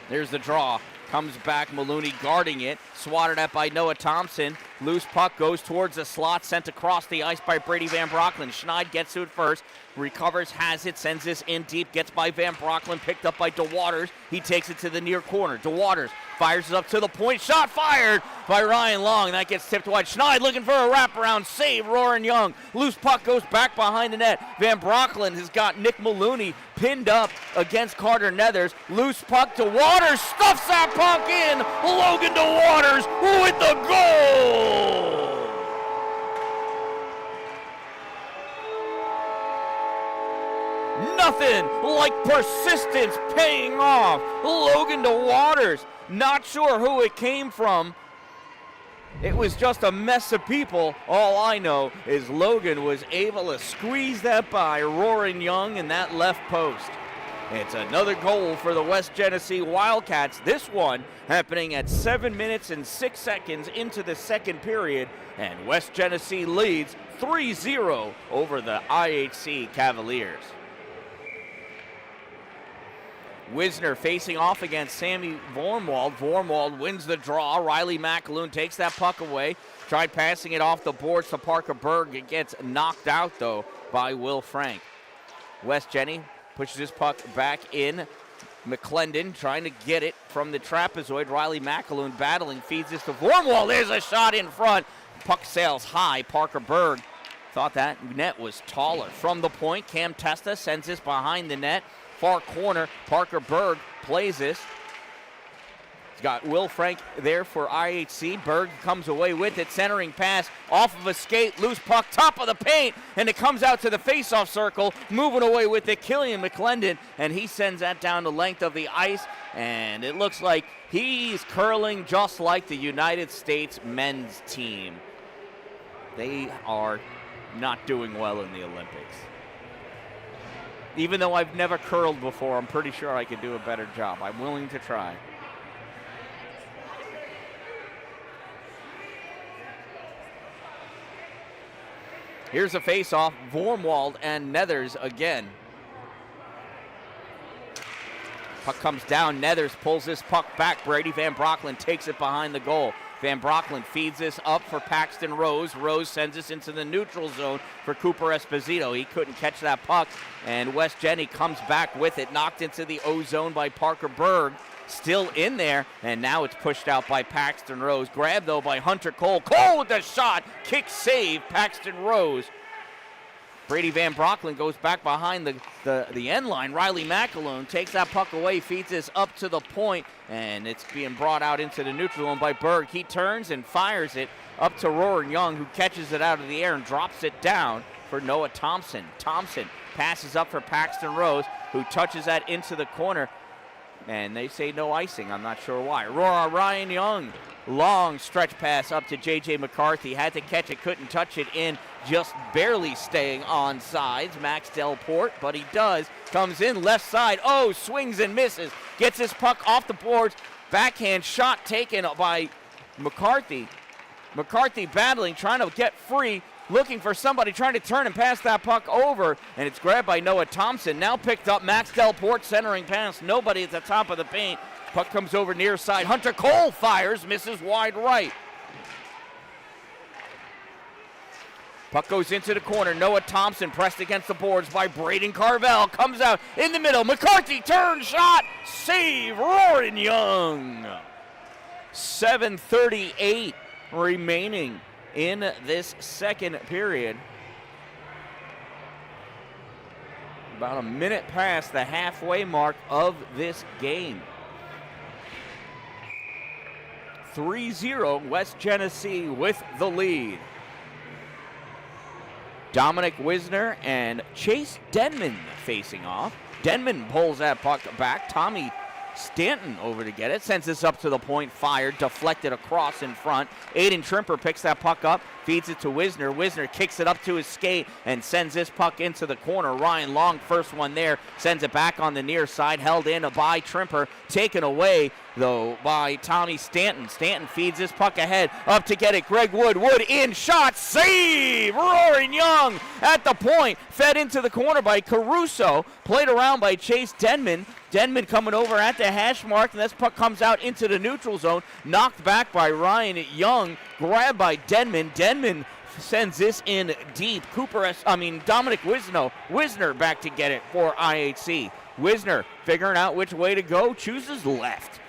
There's the draw. Comes back, Maloney guarding it. Swatted at by Noah Thompson. Loose puck goes towards the slot, sent across the ice by Brady Van Brocklen. Schneid gets to it first. Recovers, has it, sends this in deep, gets by Van Brocklen, picked up by DeWaters. He takes it to the near corner. DeWaters fires it up to the point. Shot fired by Ryan Long. That gets tipped wide. Schneid looking for a wraparound save. Roaring Young. Loose puck goes back behind the net. Van Brocklen has got Nick Maloney pinned up against Carter Nethers. Loose puck. DeWaters stuffs that puck in. Logan DeWaters with the goal. Nothing like persistence paying off. Logan DeWaters, not sure who it came from. It was just a mess of people. All I know is Logan was able to squeeze that by Roaring Young in that left post. It's another goal for the West Genesee Wildcats. This one happening at 7 minutes and 6 seconds into the second period. And West Genesee leads 3-0 over the IHC Cavaliers. Wisner facing off against Sammy Vormwald. Vormwald wins the draw. Riley McAloon takes that puck away. Tried passing it off the boards to Parker Berg. It gets knocked out, though, by Will Frank. West Jenny pushes his puck back in. McClendon trying to get it from the trapezoid. Riley McAloon battling, feeds this to Vormwald. There's a shot in front. Puck sails high. Parker Berg thought that net was taller. From the point, Cam Testa sends this behind the net. Far corner, Parker Berg plays this. He's got Will Frank there for IHC. Berg comes away with it, centering pass off of a skate, loose puck, top of the paint, and it comes out to the face-off circle, moving away with it, Killian McClendon, and he sends that down the length of the ice, and it looks like he's curling just like the United States men's team. They are not doing well in the Olympics. Even though I've never curled before, I'm pretty sure I could do a better job. I'm willing to try. Here's a face-off. Vormwald and Nethers again. Puck comes down. Nethers pulls this puck back. Brady Van Brocklen takes it behind the goal. Van Brocklen feeds this up for Paxton Rose. Rose sends this into the neutral zone for Cooper Esposito. He couldn't catch that puck, and West Jenny comes back with it. Knocked into the O zone by Parker Berg. Still in there, and now it's pushed out by Paxton Rose. Grabbed, though, by Hunter Cole. Cole with the shot. Kick save, Paxton Rose. Brady Van Brocklen goes back behind the end line. Riley McAloon takes that puck away, feeds this up to the point, and it's being brought out into the neutral zone by Berg. He turns and fires it up to Roaring Young, who catches it out of the air and drops it down for Noah Thompson. Thompson passes up for Paxton Rose, who touches that into the corner. And they say no icing. I'm not sure why. Ryan Young, long stretch pass up to J.J. McCarthy. Had to catch it, couldn't touch it in. Just barely staying on sides. Max Delport, but he does. Comes in left side. Oh, swings and misses. Gets his puck off the boards. Backhand shot taken by McCarthy. McCarthy battling, trying to get free. Looking for somebody, trying to turn and pass that puck over. And it's grabbed by Noah Thompson. Now picked up Max Delport, centering pass. Nobody at the top of the paint. Puck comes over near side. Hunter Cole fires, misses wide right. Puck goes into the corner. Noah Thompson pressed against the boards by Braden Carvel. Comes out in the middle. McCarthy turn shot. Save Roaring Young. 7:38 remaining in this second period. About a minute past the halfway mark of this game. 3-0 West Genesee with the lead. Dominic Wisner and Chase Denman facing off. Denman pulls that puck back. Tommy Stanton over to get it. Sends this up to the point. Fired. Deflected across in front. Aiden Trimper picks that puck up. Feeds it to Wisner. Wisner kicks it up to his skate and sends this puck into the corner. Ryan Long, first one there. Sends it back on the near side. Held in by Trimper. Taken away, though, by Tommy Stanton. Stanton feeds this puck ahead. Up to get it. Greg Wood. Wood in. Shot. Save! Roaring Young at the point. Fed into the corner by Caruso. Played around by Chase Denman. Denman coming over at the hash mark, and this puck comes out into the neutral zone. Knocked back by Ryan Young. Grabbed by Denman. Denman sends this in deep. Dominic Wisner back to get it for IHC. Wisner figuring out which way to go. Chooses left.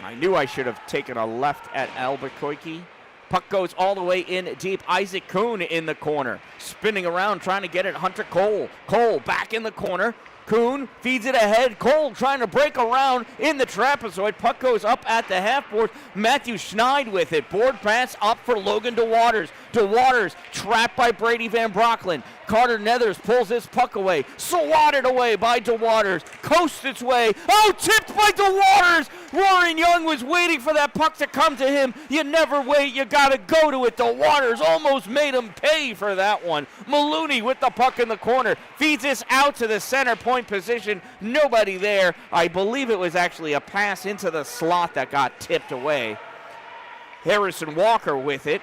I knew I should have taken a left at Albuquerque. Puck goes all the way in deep. Isaac Kuhn in the corner. Spinning around, trying to get it. Hunter Cole. Cole back in the corner. Kuhn feeds it ahead. Cole trying to break around in the trapezoid. Puck goes up at the half board. Matthew Schneid with it. Board pass up for Logan DeWaters. DeWaters trapped by Brady Van Brocklin. Carter Nethers pulls this puck away. Swatted away by DeWaters. Coasts its way. Oh, tipped by DeWaters. Roaring Young was waiting for that puck to come to him. You never wait. You got to go to it. DeWaters almost made him pay for that one. Maloney with the puck in the corner. Feeds this out to the center point position. Nobody there. I believe it was actually a pass into the slot that got tipped away. Harrison Walker with it.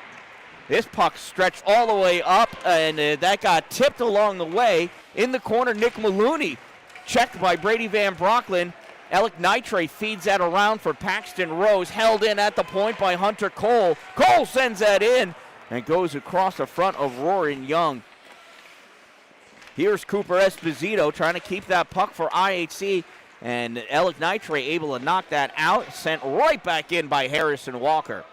This puck stretched all the way up, and that got tipped along the way. In the corner, Nick Maloney, checked by Brady Van Brocklin. Alec Nitre feeds that around for Paxton Rose, held in at the point by Hunter Cole. Cole sends that in and goes across the front of Roaring Young. Here's Cooper Esposito trying to keep that puck for IHC, and Alec Nitre able to knock that out, sent right back in by Harrison Walker.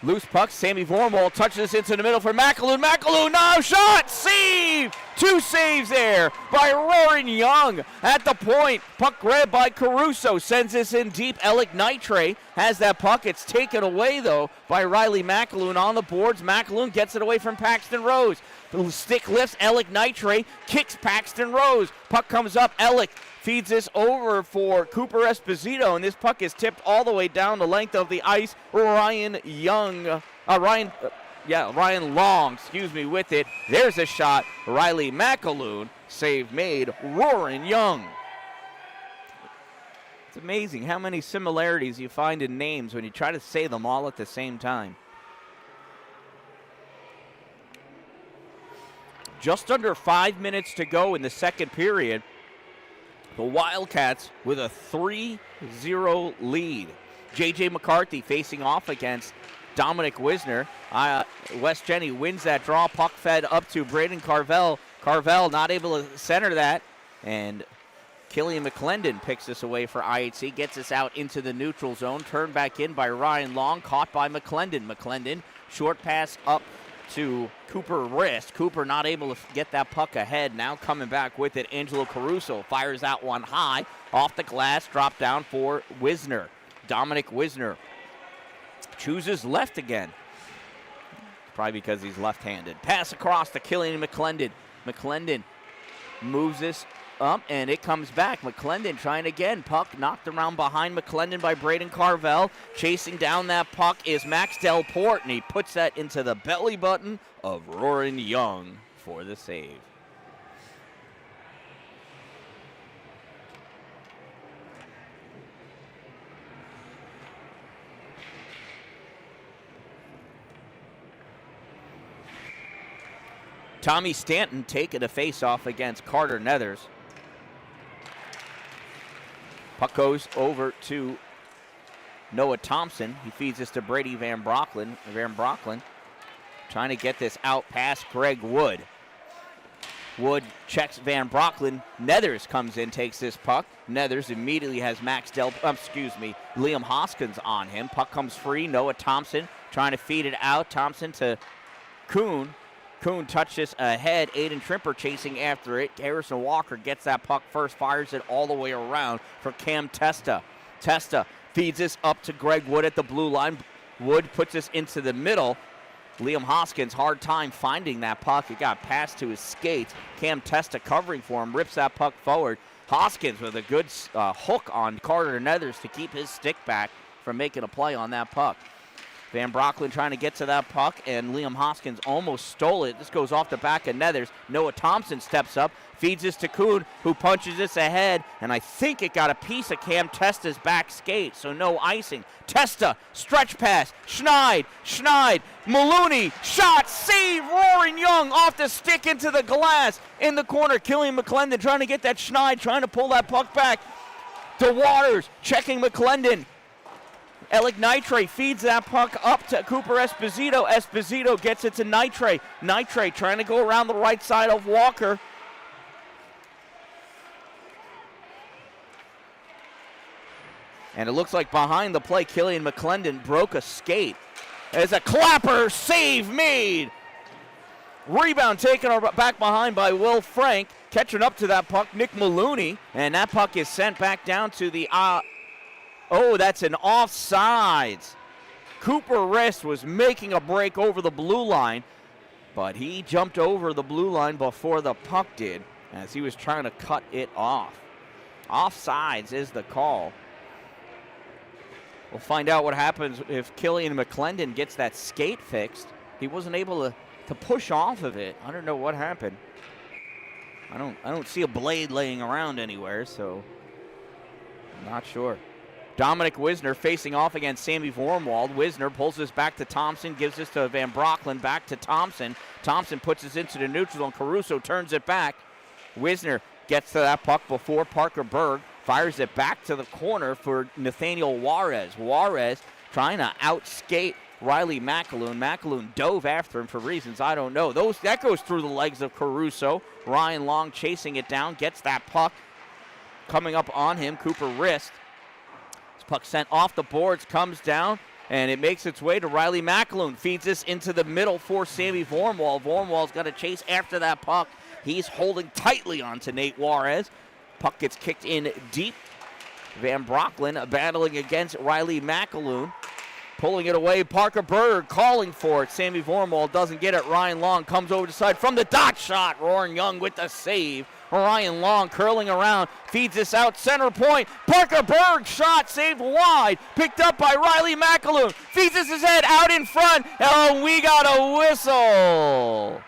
Loose puck, Sammy Vormol touches into the middle for McAloon. McAloon now shot, save! Two saves there by Roaring Young at the point. Puck grabbed by Caruso, sends this in deep. Alec Nitre has that puck. It's taken away, though, by Riley McAloon on the boards. McAloon gets it away from Paxton Rose. The stick lifts, Alec Nitre kicks Paxton Rose. Puck comes up, Alec feeds this over for Cooper Esposito, and this puck is tipped all the way down the length of the ice. Ryan Long, with it. There's a shot. Riley McAloon, save made. Roaring Young. It's amazing how many similarities you find in names when you try to say them all at the same time. Just under 5 minutes to go in the second period. The Wildcats with a 3-0 lead. J.J. McCarthy facing off against Dominic Wisner. West Jenny wins that draw. Puck fed up to Braden Carvel. Carvel not able to center that. And Killian McClendon picks this away for IHC. Gets us out into the neutral zone. Turned back in by Ryan Long. Caught by McClendon. McClendon, short pass up to Cooper wrist. Cooper not able to get that puck ahead. Now coming back with it, Angelo Caruso fires that one high. Off the glass, drop down for Wisner. Dominic Wisner chooses left again. Probably because he's left-handed. Pass across to Killian McClendon. McClendon moves this up, and it comes back. McClendon trying again. Puck knocked around behind McClendon by Braden Carvel. Chasing down that puck is Max Delport, and he puts that into the belly button of Roaring Young for the save. Tommy Stanton taking a face-off against Carter Nethers. Puck goes over to Noah Thompson. He feeds this to Brady Van Brocklin. Van Brocklin trying to get this out past Greg Wood. Wood checks Van Brocklin. Nethers comes in, takes this puck. Nethers immediately has Liam Hoskins on him. Puck comes free. Noah Thompson trying to feed it out. Thompson to Kuhn. Kuhn touches ahead. Aiden Trimper chasing after it. Harrison Walker gets that puck first, fires it all the way around for Cam Testa. Testa feeds this up to Greg Wood at the blue line. Wood puts this into the middle. Liam Hoskins, hard time finding that puck. It got passed to his skates. Cam Testa covering for him, rips that puck forward. Hoskins with a good hook on Carter Nethers to keep his stick back from making a play on that puck. Van Brocklin trying to get to that puck, and Liam Hoskins almost stole it. This goes off the back of Nethers. Noah Thompson steps up, feeds this to Kuhn, who punches this ahead, and I think it got a piece of Cam Testa's back skate, so no icing. Testa, stretch pass, Schneid, Maloney, shot, save, Roaring Young off the stick into the glass. In the corner, Killian McClendon trying to get that Schneid, trying to pull that puck back. To Waters, checking McClendon. Alec Nitre feeds that puck up to Cooper Esposito. Esposito gets it to Nitre. Nitre trying to go around the right side of Walker. And it looks like behind the play, Killian McClendon broke a skate. As a clapper save made. Rebound taken back behind by Will Frank. Catching up to that puck, Nick Maloney. And that puck is sent back down to the... Oh, that's an offsides. Cooper Rist was making a break over the blue line, but he jumped over the blue line before the puck did as he was trying to cut it off. Offsides is the call. We'll find out what happens if Killian McClendon gets that skate fixed. He wasn't able to push off of it. I don't know what happened. I don't see a blade laying around anywhere, so I'm not sure. Dominic Wisner facing off against Sammy Vormwald. Wisner pulls this back to Thompson, gives this to Van Brocklin, back to Thompson. Thompson puts this into the neutral, and Caruso turns it back. Wisner gets to that puck before Parker Berg, fires it back to the corner for Nathaniel Juarez. Juarez trying to outskate Riley McAloon. McAloon dove after him for reasons I don't know. That goes through the legs of Caruso. Ryan Long chasing it down, gets that puck. Coming up on him, Cooper Rist. Puck sent off the boards, comes down, and it makes its way to Riley McAloon. Feeds this into the middle for Sammy Vormwald. Vormwald's got to chase after that puck. He's holding tightly onto Nate Juarez. Puck gets kicked in deep. Van Brocklin battling against Riley McAloon. Pulling it away, Parker Berg calling for it. Sammy Vormwald doesn't get it. Ryan Long comes over the side from the dot shot. Roaring Young with the save. Ryan Long curling around, feeds this out, center point. Parker Berg shot, saved wide, picked up by Riley McAloon. Feeds this his head out in front. Oh, we got a whistle.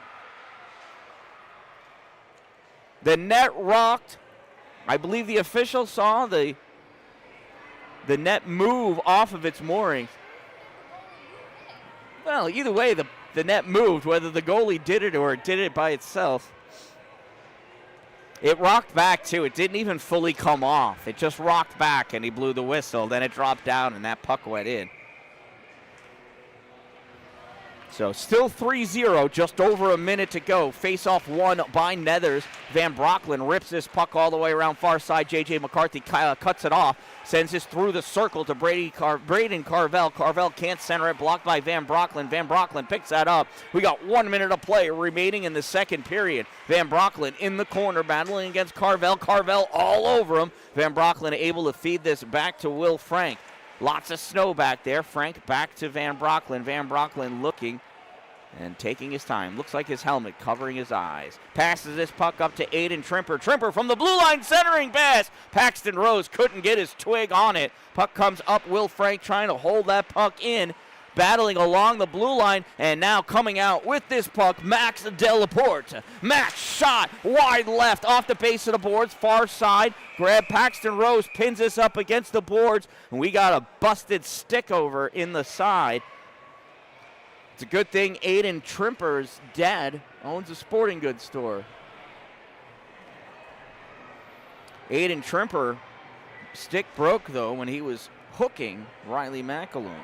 The net rocked. I believe the official saw the net move off of its moorings. Well, either way, the net moved, whether the goalie did it or it did it by itself. It rocked back, too. It didn't even fully come off. It just rocked back, and he blew the whistle. Then it dropped down, and that puck went in. So still 3-0, just over a minute to go. Face-off won by Nethers. Van Brocklin rips this puck all the way around far side. J.J. McCarthy cuts it off. Sends this through the circle to Braden Carvel. Carvel can't center it, blocked by Van Brocklin. Van Brocklin picks that up. We got 1 minute of play remaining in the second period. Van Brocklin in the corner battling against Carvel. Carvel all over him. Van Brocklin able to feed this back to Will Frank. Lots of snow back there. Frank back to Van Brocklin. Van Brocklin looking And taking his time. Looks like his helmet covering his eyes. Passes this puck up to Aiden Trimper. Trimper from the blue line, centering pass. Paxton Rose couldn't get his twig on it. Puck comes up. Will Frank trying to hold that puck in. Battling along the blue line, and now coming out with this puck, Max Delaporte. Max shot wide left off the base of the boards, far side. Grab Paxton Rose, pins this up against the boards, and we got a busted stick over in the side. It's a good thing Aiden Trimper's dad owns a sporting goods store. Aiden Trimper, stick broke though when he was hooking Riley McAloon.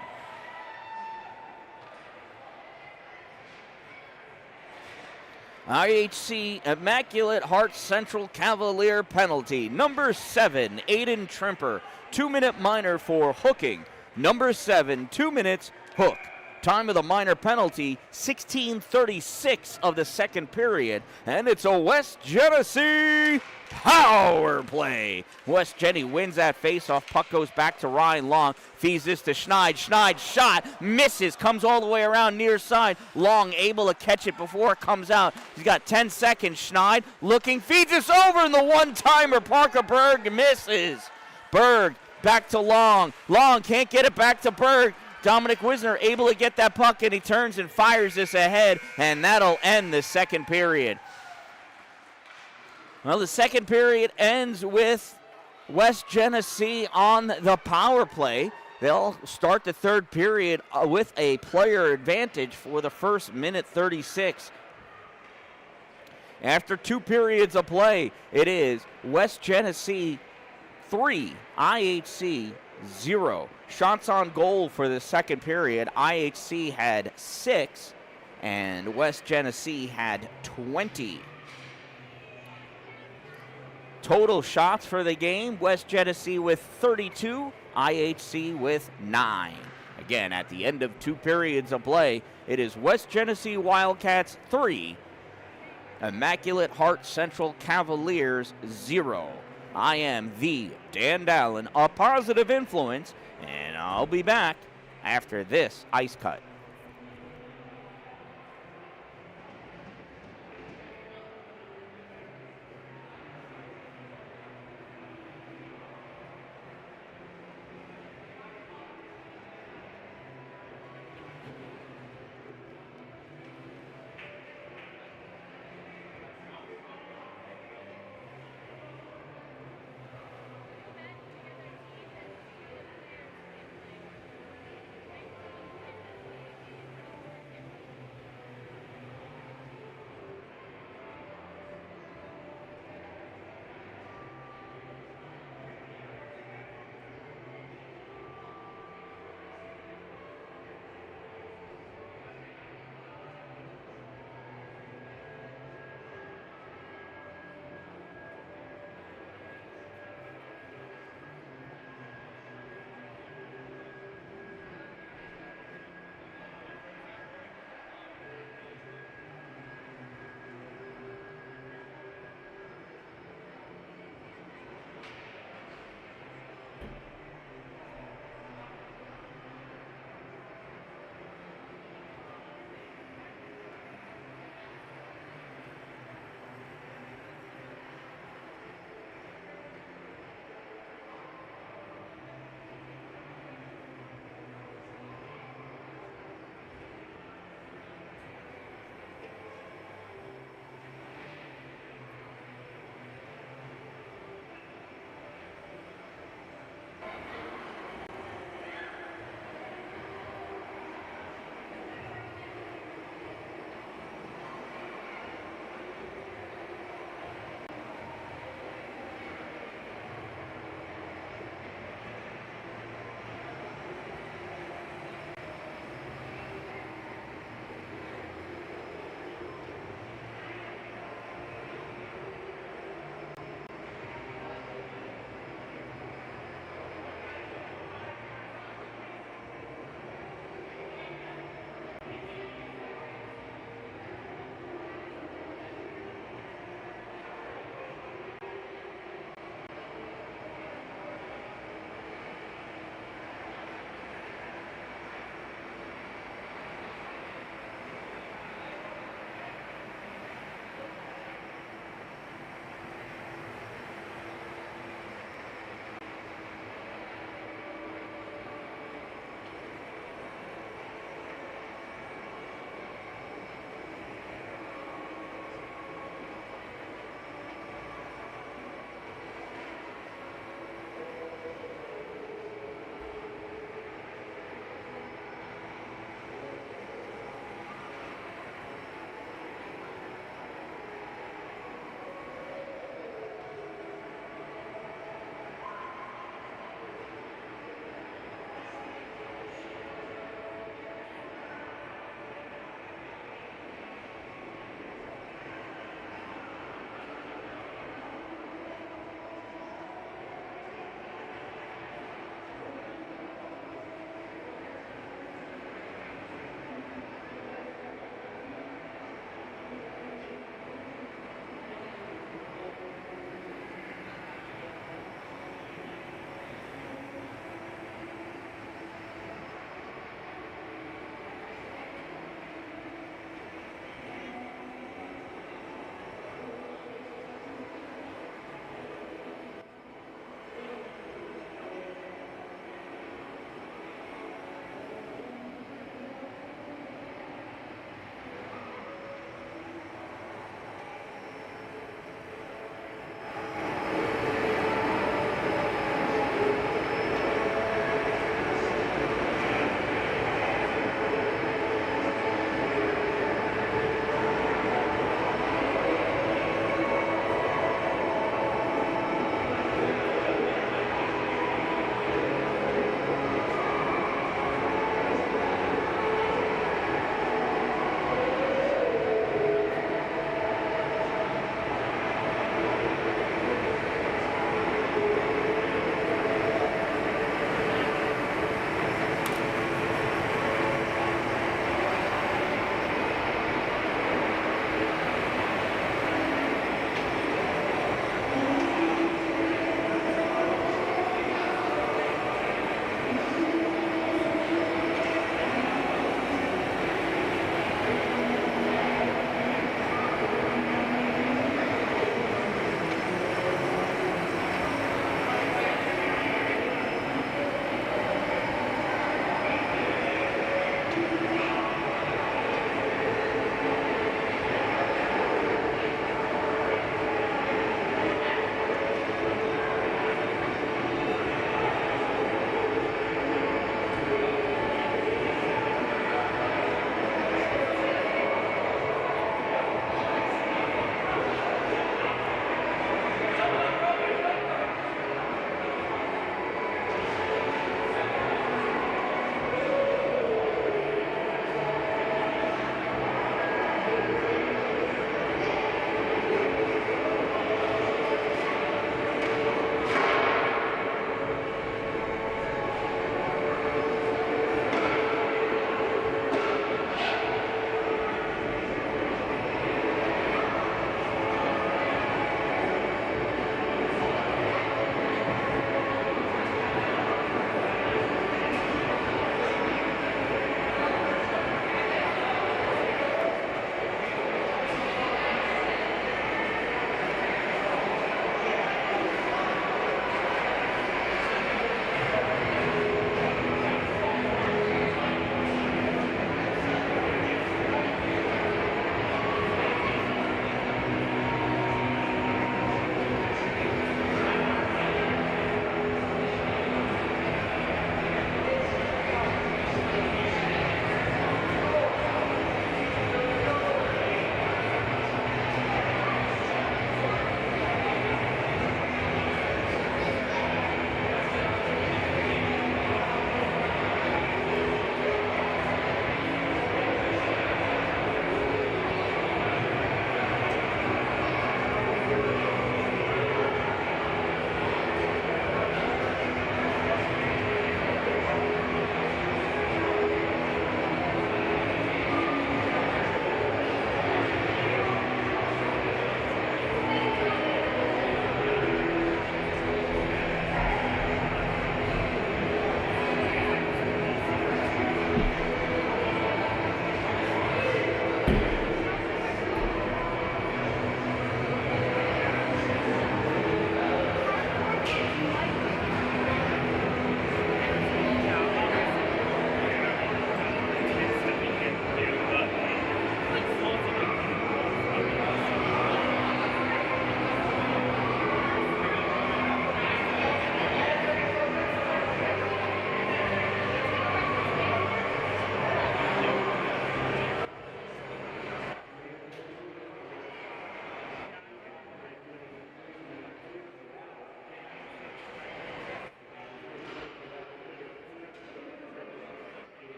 IHC Immaculate Heart Central Cavalier penalty. Number 7, Aiden Trimper. 2-minute minor for hooking. Number 7, 2 minutes, hook. Time of the minor penalty, 16:36 of the second period. And it's a West Genesee power play. West Jenny wins that faceoff. Puck goes back to Ryan Long. Feeds this to Schneid. Schneid shot, misses, comes all the way around near side. Long able to catch it before it comes out. He's got 10 seconds. Schneid looking, feeds this over, and the one-timer. Parker Berg misses. Berg back to Long. Long can't get it back to Berg. Dominic Wisner able to get that puck, and he turns and fires this ahead, and that'll end the second period. Well, the second period ends with West Genesee on the power play. They'll start the third period with a player advantage for the first minute 36. After 2 periods of play, it is West Genesee 3, IHC 0. Shots on goal for the second period. IHC had 6, and West Genesee had 20. Total shots for the game, West Genesee with 32, IHC with 9. Again, at the end of 2 periods of play, it is West Genesee Wildcats 3, Immaculate Heart Central Cavaliers 0. I am the Dan Dallin, a positive influence, and I'll be back after this ice cut.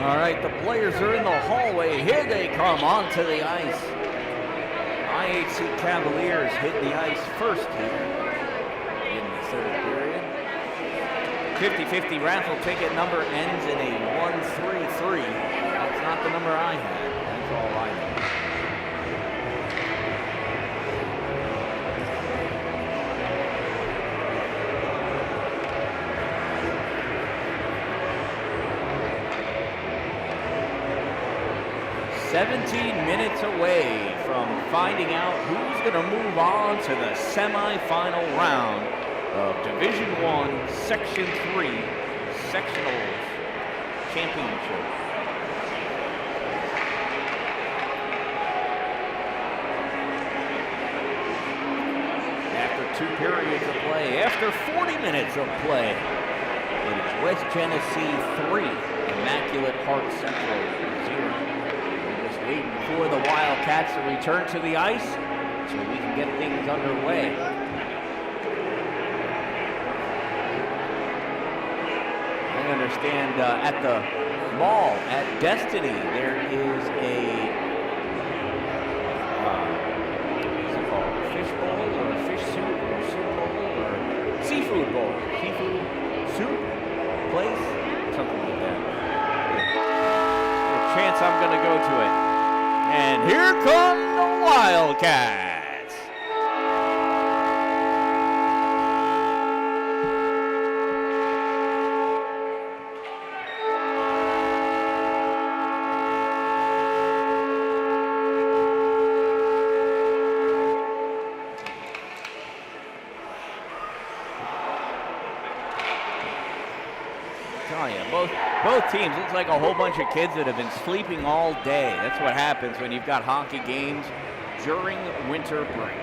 All right, the players are in the hallway. Here they come onto the ice. IHC Cavaliers hit the ice first here in the third period. 50-50 raffle ticket number ends in a 133. That's not the number I had. That's all I know. "17 minutes away from finding out who's going to move on to the semifinal round of Division I, Section 3, Sectionals Championship." After 2 periods of play, after 40 minutes of play, it is West Genesee 3, Immaculate Heart Central 0. Waiting for the Wildcats to return to the ice so we can get things underway. I understand at the mall at Destiny there is a what's it called? Fish bowl or a fish soup or soup bowl or seafood bowl, seafood soup place, something like that. There's a chance I'm going to go to it. And here come the Wildcats. Tell you, both teams, looks like a whole bunch of kids that have been sleeping all day. That's what happens when you've got hockey games during winter break.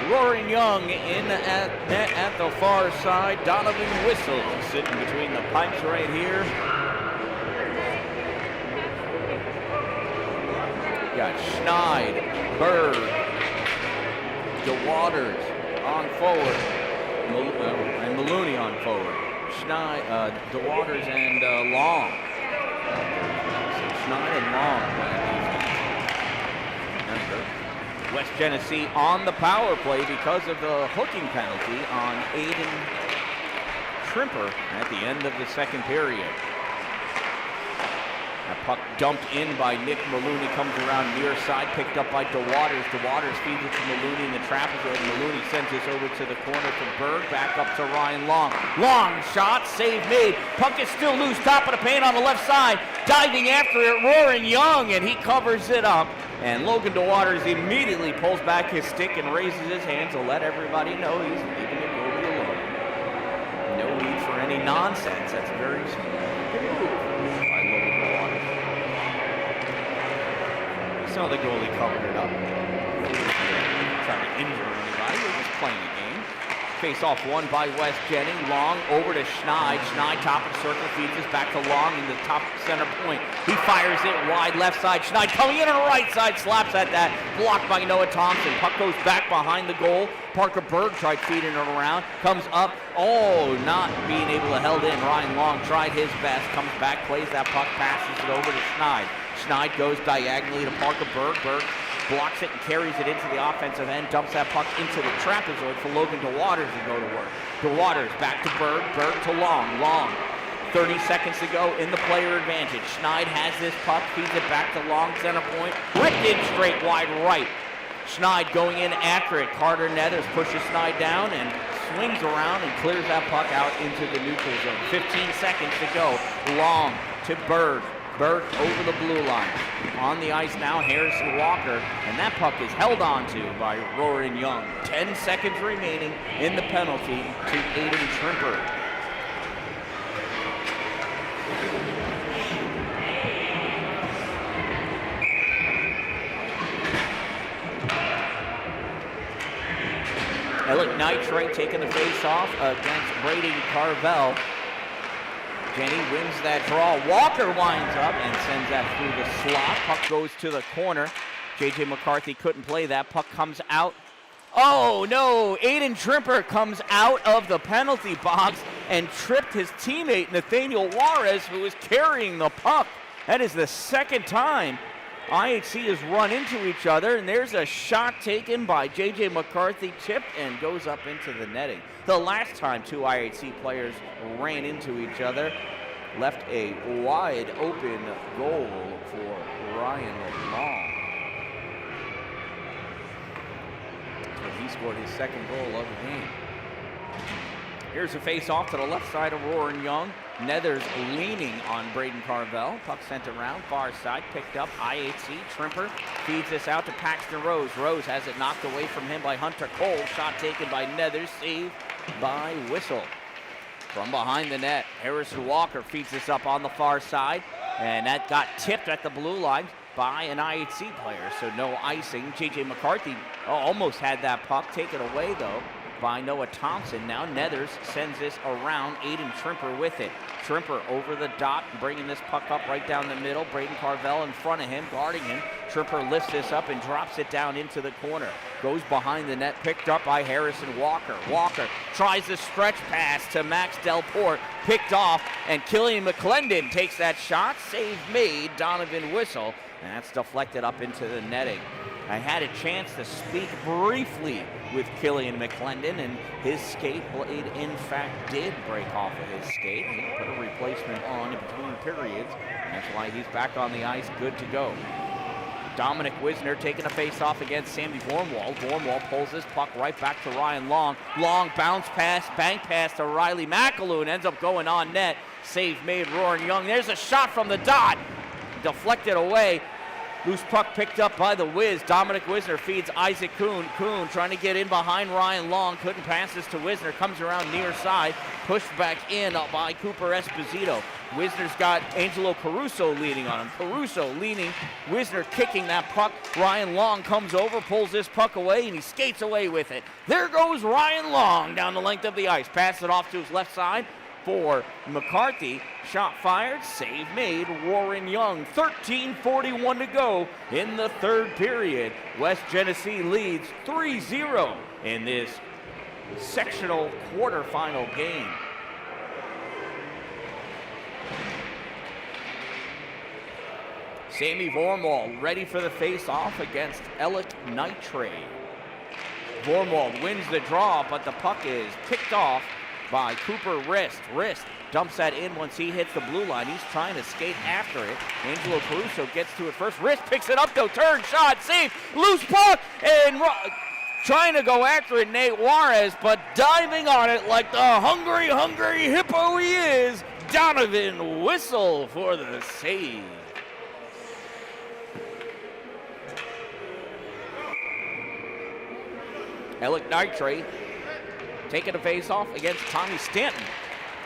Roaring Young in at net at the far side. Donovan Whistle sitting between the pipes right here. Got Schneid, Bird, DeWaters on forward, and Maloney on forward. Schneid, DeWaters and Long. So Schneid and Long. West Genesee on the power play because of the hooking penalty on Aiden Trimper at the end of the second period. That puck dumped in by Nick Maloney, comes around near side, picked up by DeWaters. DeWaters feeds it to Maloney in the trapezoid. Maloney sends this over to the corner for Berg, back up to Ryan Long. Long shot, save made. Puck is still loose, top of the paint on the left side. Diving after it, Roaring Young, and he covers it up. And Logan DeWaters immediately pulls back his stick and raises his hand to let everybody know he's leaving the goalie alone. No need for any nonsense. That's very smart. So the goalie covered it up. Trying to injure anybody. We're just playing a game. Face off won by West Jenny. Long over to Schneid. Schneid top of the circle, feeds this back to Long in the top center point. He fires it wide left side. Schneid coming in on the right side, slaps at that. Blocked by Noah Thompson. Puck goes back behind the goal. Parker Berg tried feeding it around. Comes up. Oh, not being able to held in. Ryan Long tried his best. Comes back, plays that puck, passes it over to Schneid. Schneid goes diagonally to Parker Berg. Berg blocks it and carries it into the offensive end, dumps that puck into the trapezoid for Logan DeWaters to go to work. DeWaters back to Berg, Berg to Long. Long, 30 seconds to go in the player advantage. Schneid has this puck, feeds it back to Long, center point, ripped in straight wide right. Schneid going in after it. Carter Nethers pushes Schneid down and swings around and clears that puck out into the neutral zone. 15 seconds to go. Long to Berg. Berg over the blue line. On the ice now, Harrison Walker, and that puck is held on to by Roaring Young. 10 seconds remaining in the penalty to Aiden Trimper. Alec Nitrate taking the face-off against Brady Carvel. Jenny wins that draw. Walker winds up and sends that through the slot. Puck goes to the corner. J.J. McCarthy couldn't play that. Puck comes out. Oh, no. Aiden Trimper comes out of the penalty box and tripped his teammate, Nathaniel Juarez, who was carrying the puck. That is the second time IHC has run into each other, and there's a shot taken by J.J. McCarthy, tipped and goes up into the netting. The last time two IHC players ran into each other left a wide open goal for Ryan Long. So he scored his second goal of the game. Here's a face-off to the left side of Roaring Young. Nethers leaning on Braden Carvel. Puck sent around, far side, picked up. IHC, Trimper feeds this out to Paxton Rose. Rose has it knocked away from him by Hunter Cole. Shot taken by Nethers, saved by Whistle. From behind the net, Harrison Walker feeds this up on the far side, and that got tipped at the blue line by an IHC player, so no icing. J.J. McCarthy almost had that puck taken away, though, by Noah Thompson. Now Nethers sends this around, Aiden Trimper with it. Trimper over the dot, bringing this puck up right down the middle. Braden Carvel in front of him, guarding him. Trimper lifts this up and drops it down into the corner. Goes behind the net, picked up by Harrison Walker. Walker tries the stretch pass to Max Delport, picked off, and Killian McClendon takes that shot. Save made, Donovan Whistle, and that's deflected up into the netting. I had a chance to speak briefly with Killian McClendon, and his skate blade, in fact, did break off of his skate. He put a replacement on in between periods, and that's why he's back on the ice, good to go. Dominic Wisner taking a face-off against Sammy Vormwald. Vormwald pulls this puck right back to Ryan Long. Long bounce pass, bank pass to Riley McAloon, ends up going on net. Save made, Roaring Young. There's a shot from the dot, deflected away. Loose puck picked up by the Wiz. Dominic Wisner feeds Isaac Kuhn. Kuhn trying to get in behind Ryan Long. Couldn't pass this to Wisner. Comes around near side. Pushed back in by Cooper Esposito. Wisner's got Angelo Caruso leaning on him. Caruso leaning. Wisner kicking that puck. Ryan Long comes over, pulls this puck away, and he skates away with it. There goes Ryan Long down the length of the ice. Passes it off to his left side for McCarthy. Shot fired, save made, Roaring Young. 13:41 to go in the third period. West Genesee leads 3-0 in this sectional quarterfinal game. Sammy Vormwald ready for the face-off against Alec Nitre. Vormwald wins the draw, but the puck is picked off by Cooper Rist. Rist dumps that in once he hits the blue line. He's trying to skate after it. Angelo Caruso gets to it first. Rist picks it up, though. Turn, shot, save, loose puck, and trying to go after it, Nate Juarez, but diving on it like the hungry hippo he is, Donovan Whistle for the save. Alec Nitre taking a face-off against Tommy Stanton.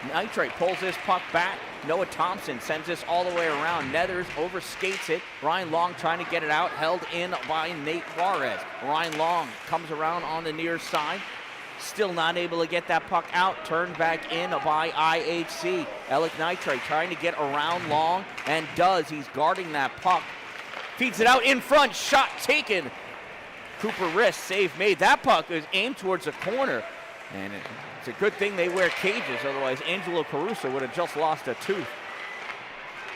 Nitre pulls this puck back. Noah Thompson sends this all the way around. Nethers overskates it. Ryan Long trying to get it out. Held in by Nate Juarez. Ryan Long comes around on the near side. Still not able to get that puck out. Turned back in by IHC. Alec Nitre trying to get around Long, and does. He's guarding that puck. Feeds it out in front. Shot taken. Cooper Rist, save made. That puck is aimed towards the corner. And it's a good thing they wear cages, otherwise Angelo Caruso would have just lost a tooth.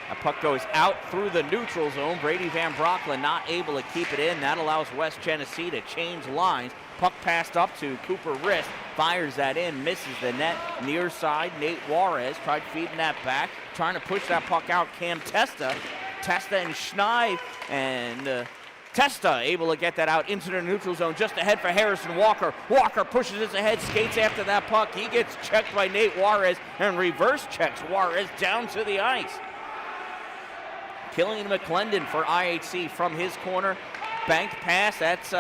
A puck goes out through the neutral zone. Brady Van Brocklen not able to keep it in. That allows West Genesee to change lines. Puck passed up to Cooper Rist. Fires that in, misses the net. Near side, Nate Juarez tried feeding that back. Trying to push that puck out, Cam Testa. Testa and Schneid, and Testa able to get that out into the neutral zone, just ahead for Harrison Walker. Walker pushes it ahead, skates after that puck. He gets checked by Nate Juarez and reverse checks Juarez down to the ice. Killian McClendon for IHC from his corner. Bank pass, that's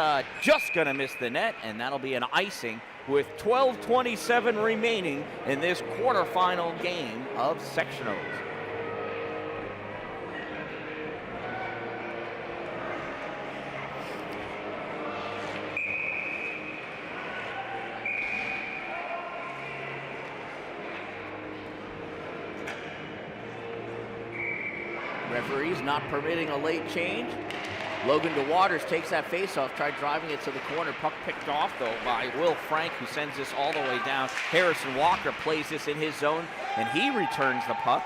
just going to miss the net, and that'll be an icing with 12:27 remaining in this quarterfinal game of sectionals. Referees not permitting a late change. Logan DeWaters takes that faceoff, tried driving it to the corner. Puck picked off, though, by Will Frank, who sends this all the way down. Harrison Walker plays this in his zone, and he returns the puck.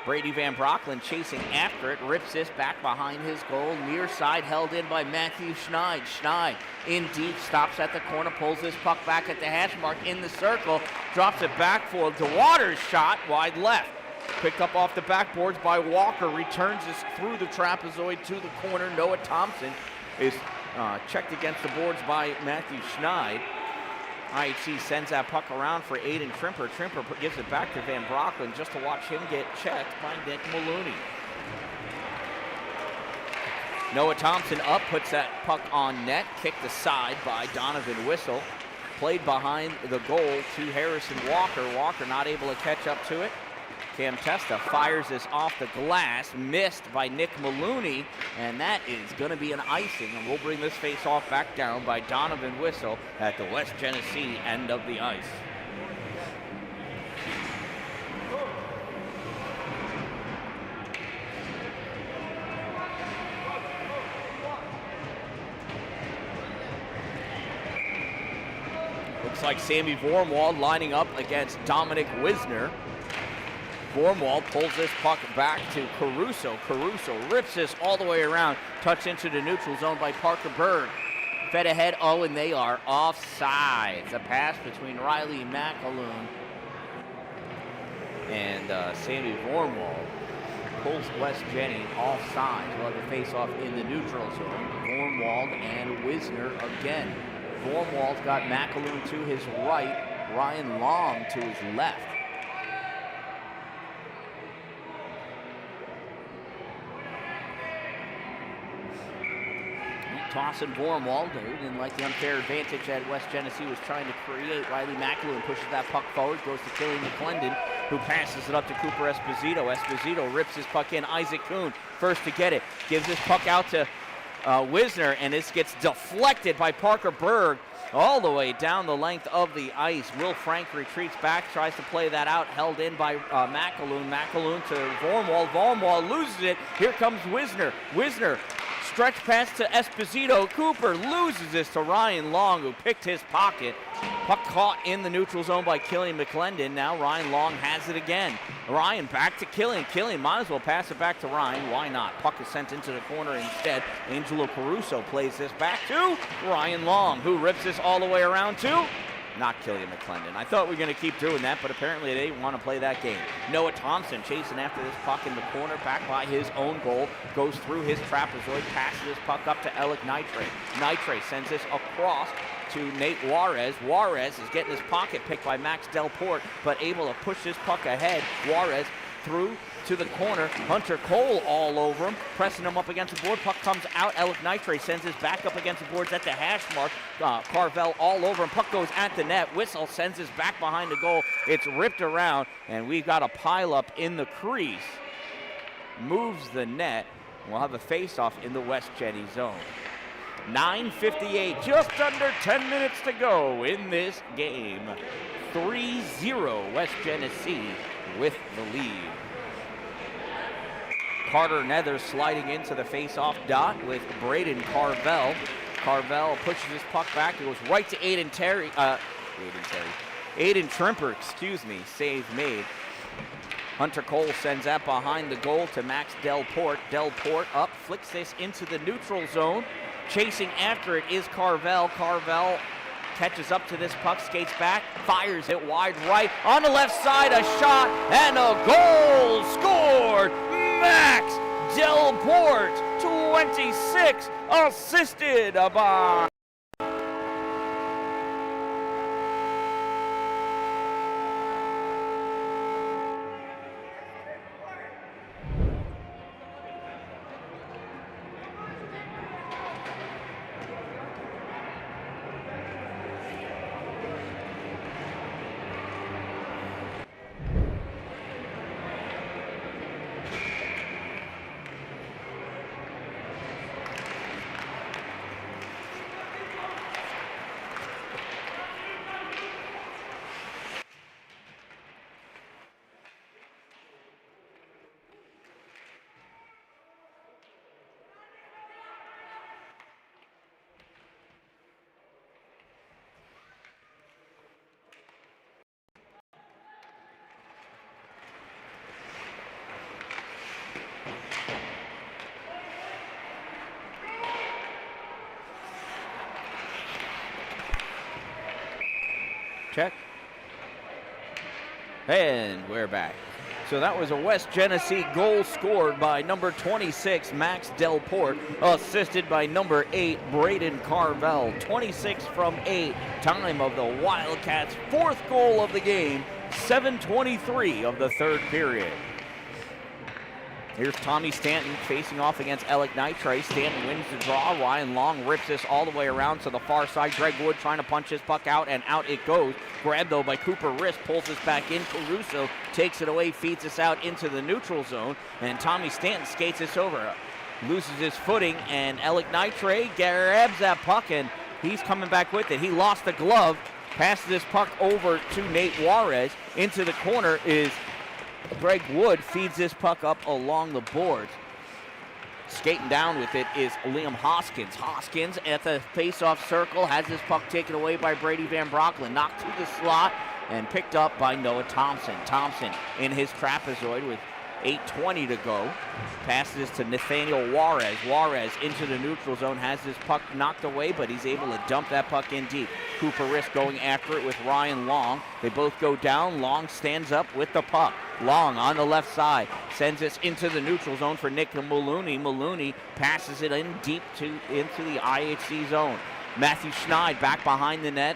Brady Van Brockland chasing after it, rips this back behind his goal. Near side held in by Matthew Schneid. Schneid in deep, stops at the corner, pulls this puck back at the hash mark in the circle, drops it back for DeWaters' shot wide left. Picked up off the backboards by Walker, returns this through the trapezoid to the corner. Noah Thompson is checked against the boards by Matthew Schneid. IHC sends that puck around for Aiden Trimper. Trimper gives it back to Van Brockland just to watch him get checked by Nick Maloney. Noah Thompson up, puts that puck on net, kicked aside by Donovan Whistle. Played behind the goal to Harrison Walker. Walker not able to catch up to it. Cam Testa fires this off the glass, missed by Nick Maloney, and that is going to be an icing, and we'll bring this face-off back down by Donovan Whistle at the West Genesee end of the ice. Looks like Sammy Vormwald lining up against Dominic Wisner. Vormwald pulls this puck back to Caruso. Caruso rips this all the way around. Touched into the neutral zone by Parker Berg. Fed ahead, oh, and they are offside. It's a pass between Riley McAloon and Sammy Vormwald. Pulls West Jenny offside. We'll have a face-off in the neutral zone. Vormwald and Wisner again. Vormwald's got McAloon to his right, Ryan Long to his left. Tossing Vormwald, who didn't like the unfair advantage that West Genesee was trying to create. Riley McAloon pushes that puck forward, goes to Killian McClendon, who passes it up to Cooper Esposito. Esposito rips his puck in. Isaac Kuhn first to get it, gives this puck out to Wisner, and this gets deflected by Parker Berg all the way down the length of the ice. Will Frank retreats back, tries to play that out, held in by McAloon. McAloon to Vormwald. Vormwald loses it. Here comes Wisner. Wisner stretch pass to Esposito. Cooper loses this to Ryan Long, who picked his pocket. Puck caught in the neutral zone by Killian McClendon. Now Ryan Long has it again. Ryan back to Killian. Killian might as well pass it back to Ryan. Why not? Puck is sent into the corner instead. Angelo Caruso plays this back to Ryan Long, who rips this all the way around to not Killian McClendon. I thought we were going to keep doing that, but apparently they didn't want to play that game. Noah Thompson chasing after this puck in the corner, back by his own goal, goes through his trapezoid, passes this puck up to Alec Nitre. Nitre sends this across to Nate Juarez. Juarez is getting his pocket picked by Max Delport, but able to push this puck ahead. Juarez through to the corner. Hunter Cole all over him, pressing him up against the board. Puck comes out. Alec Nitre sends his back up against the boards at the hash mark. Carvel all over him. Puck goes at the net. Whistle sends his back behind the goal. It's ripped around, and we've got a pileup in the crease. Moves the net. We'll have a face-off in the West Jenny zone. 9:58, just under 10 minutes to go in this game. 3-0 West Genesee with the lead. Carter Nether sliding into the face-off dot with Braden Carvel. Carvel pushes his puck back. It goes right to Aiden Trimper, excuse me. Save made. Hunter Cole sends that behind the goal to Max Delport. Delport up, flicks this into the neutral zone. Chasing after it is Carvel. Carvel catches up to this puck, skates back, fires it wide right. On the left side, a shot and a goal scored. Max Delport, 26, assisted by Check. And we're back. So that was a West Genesee goal scored by number 26, Max Delport, assisted by number 8, Braden Carvel. 26 from 8, time of the Wildcats' 4th goal of the game, 7:23 of the 3rd period. Here's Tommy Stanton facing off against Alec Nitre. Stanton wins the draw. Ryan Long rips this all the way around to the far side. Greg Wood trying to punch his puck out, and out it goes. Grabbed, though, by Cooper Riss. Pulls this back in. Caruso takes it away, feeds this out into the neutral zone, and Tommy Stanton skates this over. Loses his footing, and Alec Nitre grabs that puck, and he's coming back with it. He lost the glove. Passes this puck over to Nate Juarez. Into the corner is Greg Wood, feeds this puck up along the boards. Skating down with it is Liam Hoskins. Hoskins at the face-off circle has this puck taken away by Brady Van Brockland. Knocked to the slot and picked up by Noah Thompson. Thompson in his trapezoid with 8:20 to go. Passes to Nathaniel Juarez. Juarez into the neutral zone, has this puck knocked away, but he's able to dump that puck in deep. Cooper Riss going after it with Ryan Long. They both go down. Long stands up with the puck. Long on the left side sends this into the neutral zone for Nick Maloney. Maloney passes it in deep into the IHC zone. Matthew Schneid back behind the net.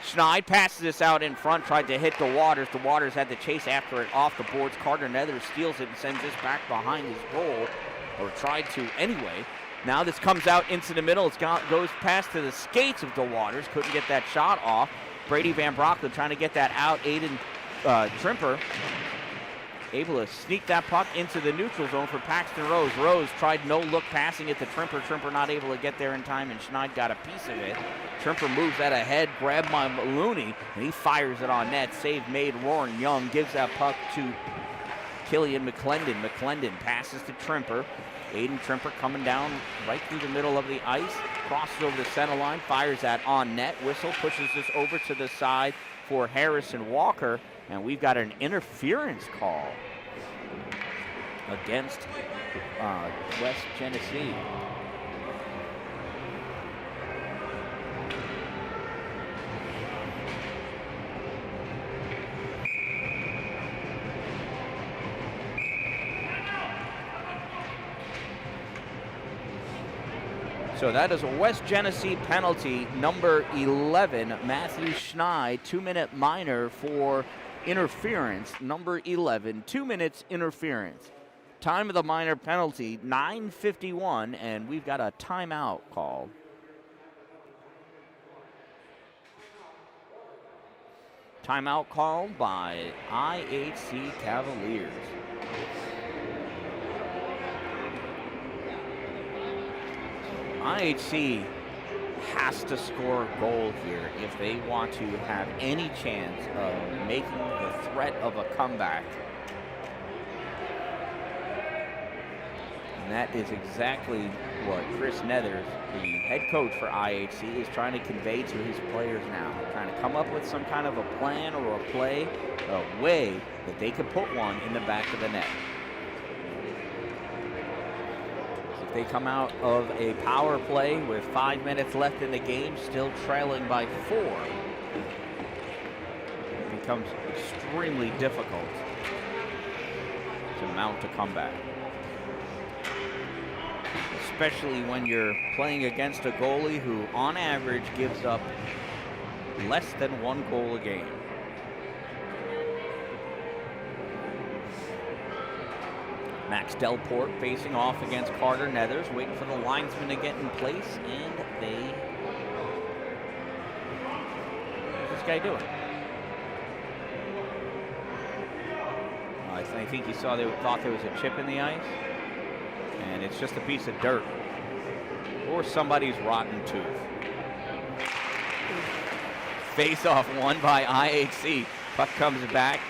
Schneid passes this out in front, tried to hit the Waters. The Waters had to chase after it off the boards. Carter Nethers steals it and sends this back behind his goal, or tried to anyway. Now this comes out into the middle. It goes past to the skates of the Waters. Couldn't get that shot off. Brady Van Brockland trying to get that out. Aiden Trimper able to sneak that puck into the neutral zone for Paxton Rose. Rose tried no-look passing it to Trimper. Trimper not able to get there in time, and Schneid got a piece of it. Trimper moves that ahead, grabbed by Maloney, and he fires it on net. Save made. Warren Young gives that puck to Killian McClendon. McClendon passes to Trimper. Aiden Trimper coming down right through the middle of the ice, crosses over the center line, fires that on net. Whistle pushes this over to the side for Harrison Walker, and we've got an interference call against West Genesee. So that is a West Genesee penalty, number 11, Matthew Schneid, 2-minute minor for interference, number 11, 2 minutes interference. Time of the minor penalty, 9:51, and we've got a timeout called. Timeout called by IHC Cavaliers. IHC has to score a goal here if they want to have any chance of making the threat of a comeback. And that is exactly what Chris Nethers, the head coach for IHC, is trying to convey to his players now. Trying to come up with some kind of a plan or a play, a way that they could put one in the back of the net. They come out of a power play with 5 minutes left in the game, still trailing by 4. It becomes extremely difficult to mount a comeback, especially when you're playing against a goalie who, on average, gives up less than 1 goal a game. Max Delport facing off against Carter Nethers, waiting for the linesman to get in place, and what's this guy doing? I think he thought there was a chip in the ice, and it's just a piece of dirt or somebody's rotten tooth. Face off won by IHC. Puck comes back.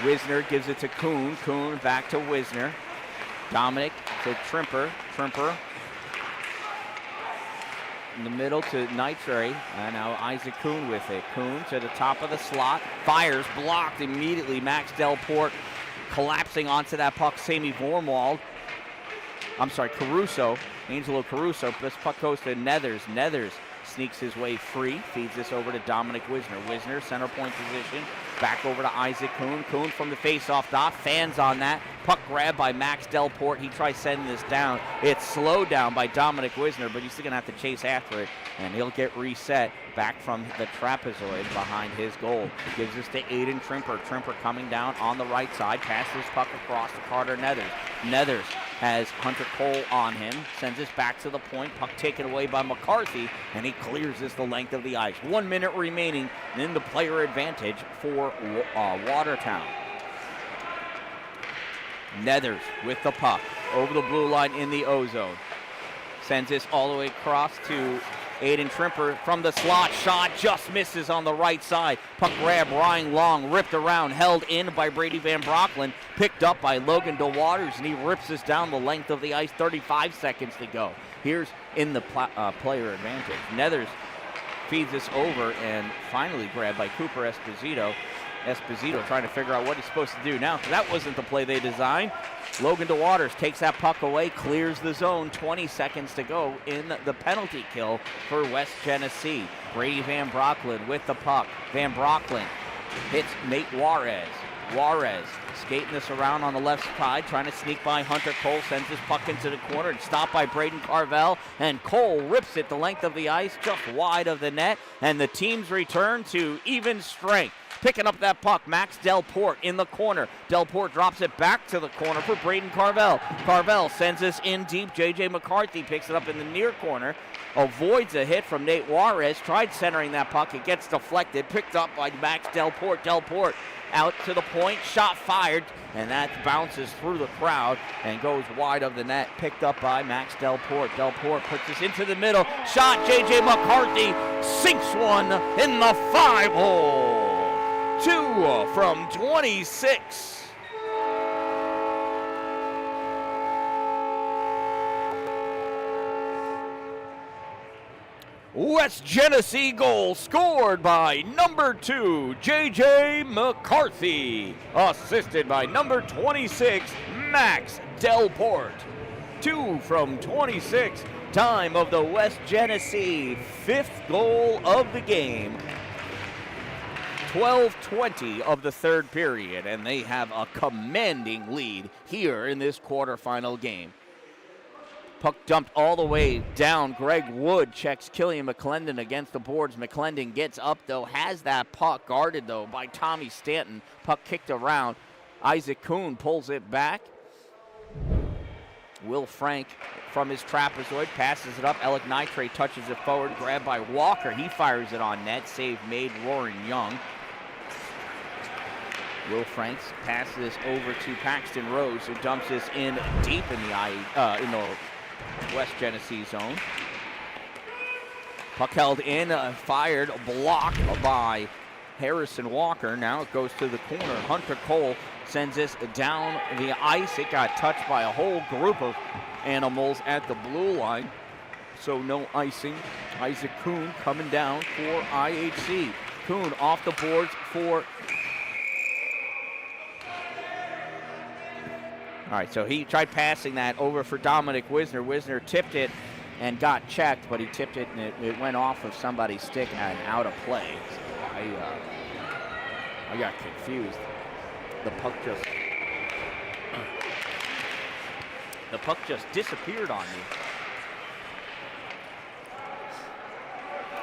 Wisner gives it to Kuhn. Kuhn back to Wisner. Dominic to Trimper. Trimper in the middle to Nitre. And now Isaac Kuhn with it. Kuhn to the top of the slot. Fires, blocked immediately. Max Delport collapsing onto that puck. Sammy Vormwald. I'm sorry, Caruso. Angelo Caruso. This puck goes to Nethers. Nethers sneaks his way free, feeds this over to Dominic Wisner. Wisner, center point position, back over to Isaac Kuhn. Kuhn from the face-off dot, fans on that. Puck grab by Max Delport. He tries sending this down. It's slowed down by Dominic Wisner, but he's still going to have to chase after it, and he'll get reset back from the trapezoid behind his goal. Gives this to Aiden Trimper. Trimper coming down on the right side. Passes this puck across to Carter Nethers. Nethers has Hunter Cole on him. Sends this back to the point. Puck taken away by McCarthy, and he clears this the length of the ice. 1 minute remaining in the player advantage for Watertown. Nethers with the puck over the blue line in the O-zone. Sends this all the way across to Aiden Trimper from the slot. Shot just misses on the right side. Puck grab, Ryan Long ripped around, held in by Brady Van Brocklin, picked up by Logan DeWaters, and he rips this down the length of the ice. 35 seconds to go. Here's in the player advantage. Nethers feeds this over and finally grabbed by Cooper Esposito. Esposito trying to figure out what he's supposed to do now, because that wasn't the play they designed. Logan DeWaters takes that puck away, clears the zone. 20 seconds to go in the penalty kill for West Genesee. Brady Van Brocklin with the puck. Van Brocklin hits Nate Juarez. Juarez skating this around on the left side, trying to sneak by Hunter Cole, sends his puck into the corner and stopped by Braden Carvel, and Cole rips it the length of the ice, just wide of the net, and the teams return to even strength. Picking up that puck, Max Delport in the corner. Delport drops it back to the corner for Braden Carvel. Carvel sends this in deep. J.J. McCarthy picks it up in the near corner. Avoids a hit from Nate Juarez. Tried centering that puck. It gets deflected. Picked up by Max Delport. Delport out to the point. Shot fired. And that bounces through the crowd and goes wide of the net. Picked up by Max Delport. Delport puts this into the middle. Shot. J.J. McCarthy sinks one in the 5-hole. 2 from 26. West Genesee goal scored by number 2, J.J. McCarthy, assisted by number 26, Max Delport. 2 from 26, time of the West Genesee 5th goal of the game. 12:20 of the third period, and they have a commanding lead here in this quarterfinal game. Puck dumped all the way down. Greg Wood checks Killian McClendon against the boards. McClendon gets up, though, has that puck guarded, though, by Tommy Stanton. Puck kicked around. Isaac Kuhn pulls it back. Will Frank from his trapezoid passes it up. Alec Nitrate touches it forward. Grabbed by Walker. He fires it on net. Save made Roaring Young. Will Franks passes this over to Paxton Rose, who dumps this in deep in the West Genesee zone. Puck held in, fired, blocked by Harrison Walker. Now it goes to the corner. Hunter Cole sends this down the ice. It got touched by a whole group of animals at the blue line, so no icing. Isaac Kuhn coming down for IHC. Kuhn off the boards for... All right, so he tried passing that over for Dominic Wisner. Wisner tipped it and got checked, but he tipped it and it went off of somebody's stick and out of play. So I got confused. The puck just disappeared on me.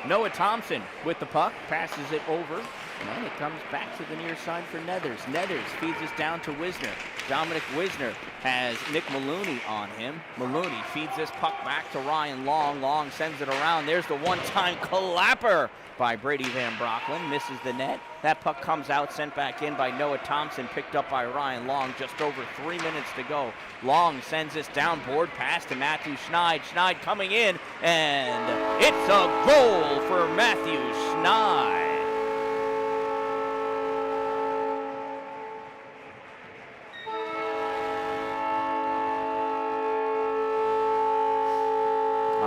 Noah Thompson with the puck, passes it over, and it comes back to the near side for Nethers. Nethers feeds this down to Wisner. Dominic Wisner has Nick Maloney on him. Maloney feeds this puck back to Ryan Long. Long sends it around. There's the one-time clapper by Brady Van Brocklin. Misses the net. That puck comes out, sent back in by Noah Thompson, picked up by Ryan Long. Just over 3 minutes to go. Long sends this downboard pass to Matthew Schneid. Schneid coming in, and it's a goal for Matthew Schneid.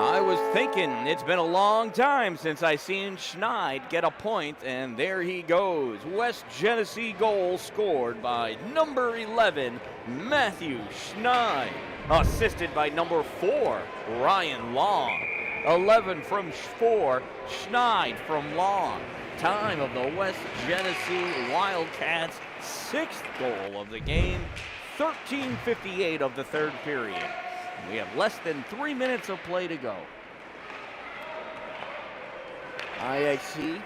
I was thinking it's been a long time since I seen Schneid get a point, and there he goes. West Genesee goal scored by number 11, Matthew Schneid, assisted by number 4, Ryan Long. 11 from 4. Schneid from long. Time of the West Genesee Wildcats' 6th goal of the game. 13:58 of the third period. We have less than 3 minutes of play to go. IHC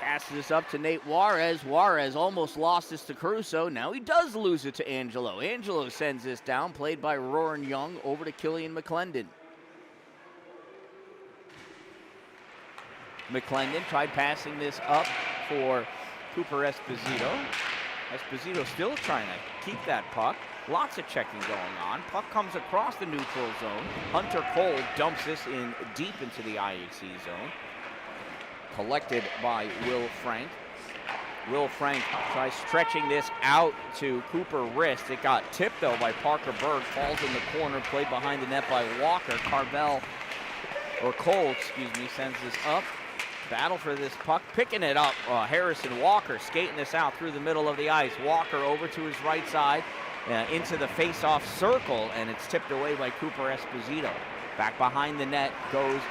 passes this up to Nate Juarez. Juarez almost lost this to Caruso. Now he does lose it to Angelo. Angelo sends this down, played by Roran Young, over to Killian McClendon. McClendon tried passing this up for Cooper Esposito. Esposito still trying to keep that puck. Lots of checking going on. Puck comes across the neutral zone. Hunter Cole dumps this in deep into the IHC zone. Collected by Will Frank. Will Frank tries stretching this out to Cooper wrist. It got tipped though by Parker Berg. Falls in the corner, played behind the net by Walker. Cole, sends this up. Battle for this puck, picking it up. Harrison Walker skating this out through the middle of the ice. Walker over to his right side, into the face-off circle, and it's tipped away by Cooper Esposito. Back behind the net goes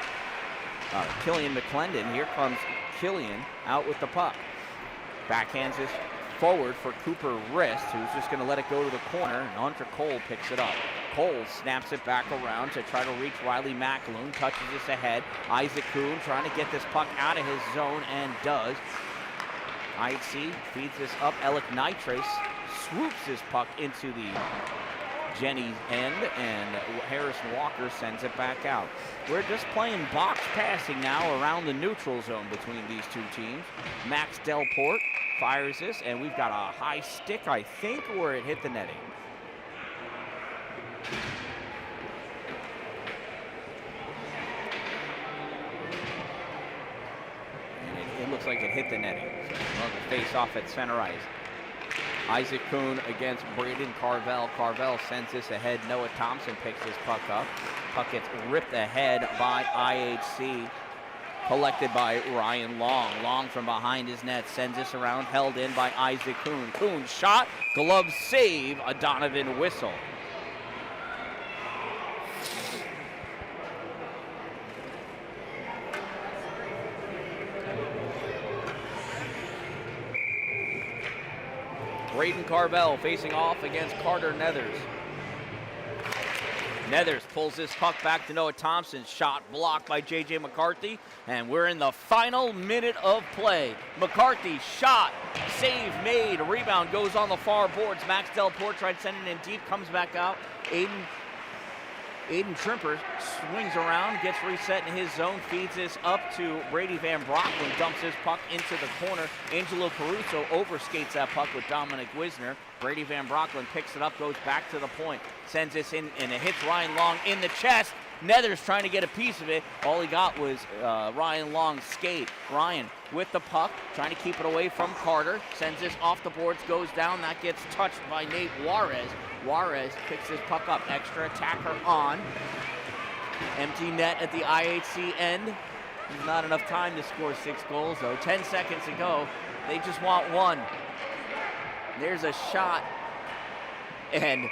Killian McClendon. Here comes Killian out with the puck. Backhands this forward for Cooper wrist, who's just going to let it go to the corner, and Hunter Cole picks it up. Cole snaps it back around to try to reach Riley McAloon, touches this ahead. Isaac Kuhn trying to get this puck out of his zone, and does. IHC feeds this up. Alec Nitrace swoops this puck into the Jenny's end, and Harrison Walker sends it back out. We're just playing box passing now around the neutral zone between these two teams. Max Delport fires this, and we've got a high stick, I think, where it hit the netting. And it looks like it hit the netting. So another face off at center ice. Isaac Kuhn against Braden Carvel. Carvel sends this ahead. Noah Thompson picks this puck up. Puck gets ripped ahead by IHC. Collected by Ryan Long. Long from behind his net sends this around, held in by Isaac Kuhn. Kuhn shot, glove save, a Donovan whistle. Braden Carvel facing off against Carter Nethers. Nethers pulls this puck back to Noah Thompson. Shot blocked by J.J. McCarthy. And we're in the final minute of play. McCarthy shot. Save made. Rebound goes on the far boards. Max Delport tried sending it in deep. Comes back out. Aiden Trimper swings around, gets reset in his zone, feeds this up to Brady Van Brocklin, dumps his puck into the corner. Angelo Caruso overskates that puck with Dominic Wisner. Brady Van Brocklin picks it up, goes back to the point, sends this in, and it hits Ryan Long in the chest. Nethers trying to get a piece of it. All he got was Ryan Long's skate. Ryan with the puck, trying to keep it away from Carter. Sends this off the boards, goes down. That gets touched by Nate Juarez. Juarez picks his puck up. Extra attacker on. Empty net at the IHC end. There's not enough time to score 6 goals, though. 10 seconds to go. They just want one. There's a shot. And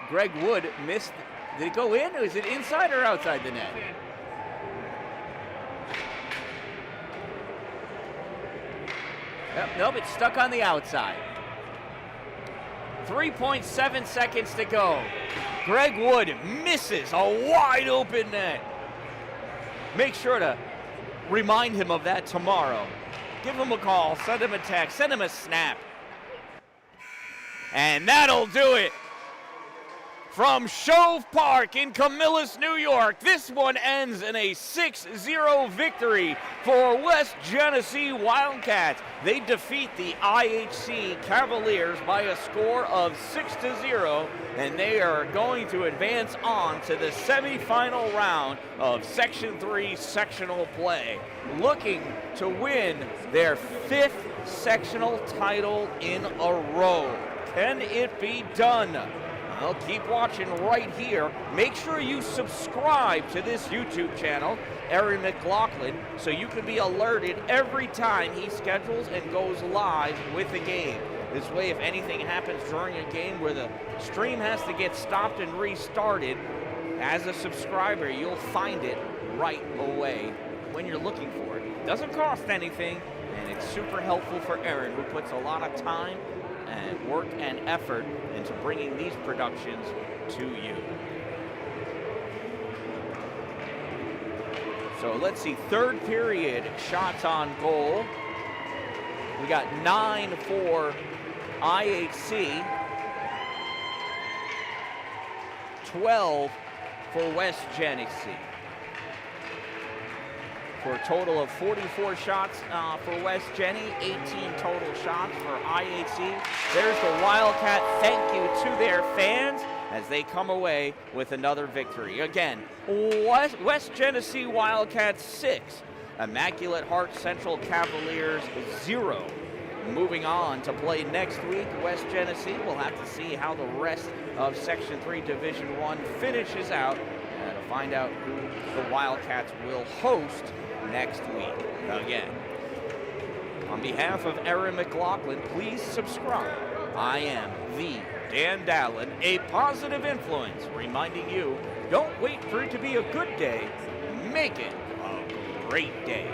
Greg Wood missed. Did it go in, or is it inside or outside the net? Nope, it's stuck on the outside. 3.7 seconds to go. Greg Wood misses a wide open net. Make sure to remind him of that tomorrow. Give him a call, send him a text, send him a snap. And that'll do it. From Shove Park in Camillus, New York, this one ends in a 6-0 victory for West Genesee Wildcats. They defeat the IHC Cavaliers by a score of 6-0, and they are going to advance on to the semifinal round of Section 3 sectional play, looking to win their 5th sectional title in a row. Can it be done? Well, keep watching right here. Make sure you subscribe to this YouTube channel, Aaron McLaughlin, so you can be alerted every time he schedules and goes live with the game. This way, if anything happens during a game where the stream has to get stopped and restarted, as a subscriber, you'll find it right away when you're looking for it. Doesn't cost anything, and it's super helpful for Aaron, who puts a lot of time and work and effort into bringing these productions to you. So let's see, third period shots on goal. We got 9 for IHC, 12 for West Genesee. For a total of 44 shots for West Jenny, 18 total shots for IHC. There's the Wildcat thank you to their fans as they come away with another victory. Again, West Genesee Wildcats 6, Immaculate Heart Central Cavaliers 0. Moving on to play next week, West Genesee. We'll have to see how the rest of Section 3 Division 1 finishes out to find out who the Wildcats will host next week. Again, on behalf of Aaron McLaughlin, please subscribe. I am the Dan Dallin, a positive influence, reminding you, don't wait for it to be a good day, make it a great day.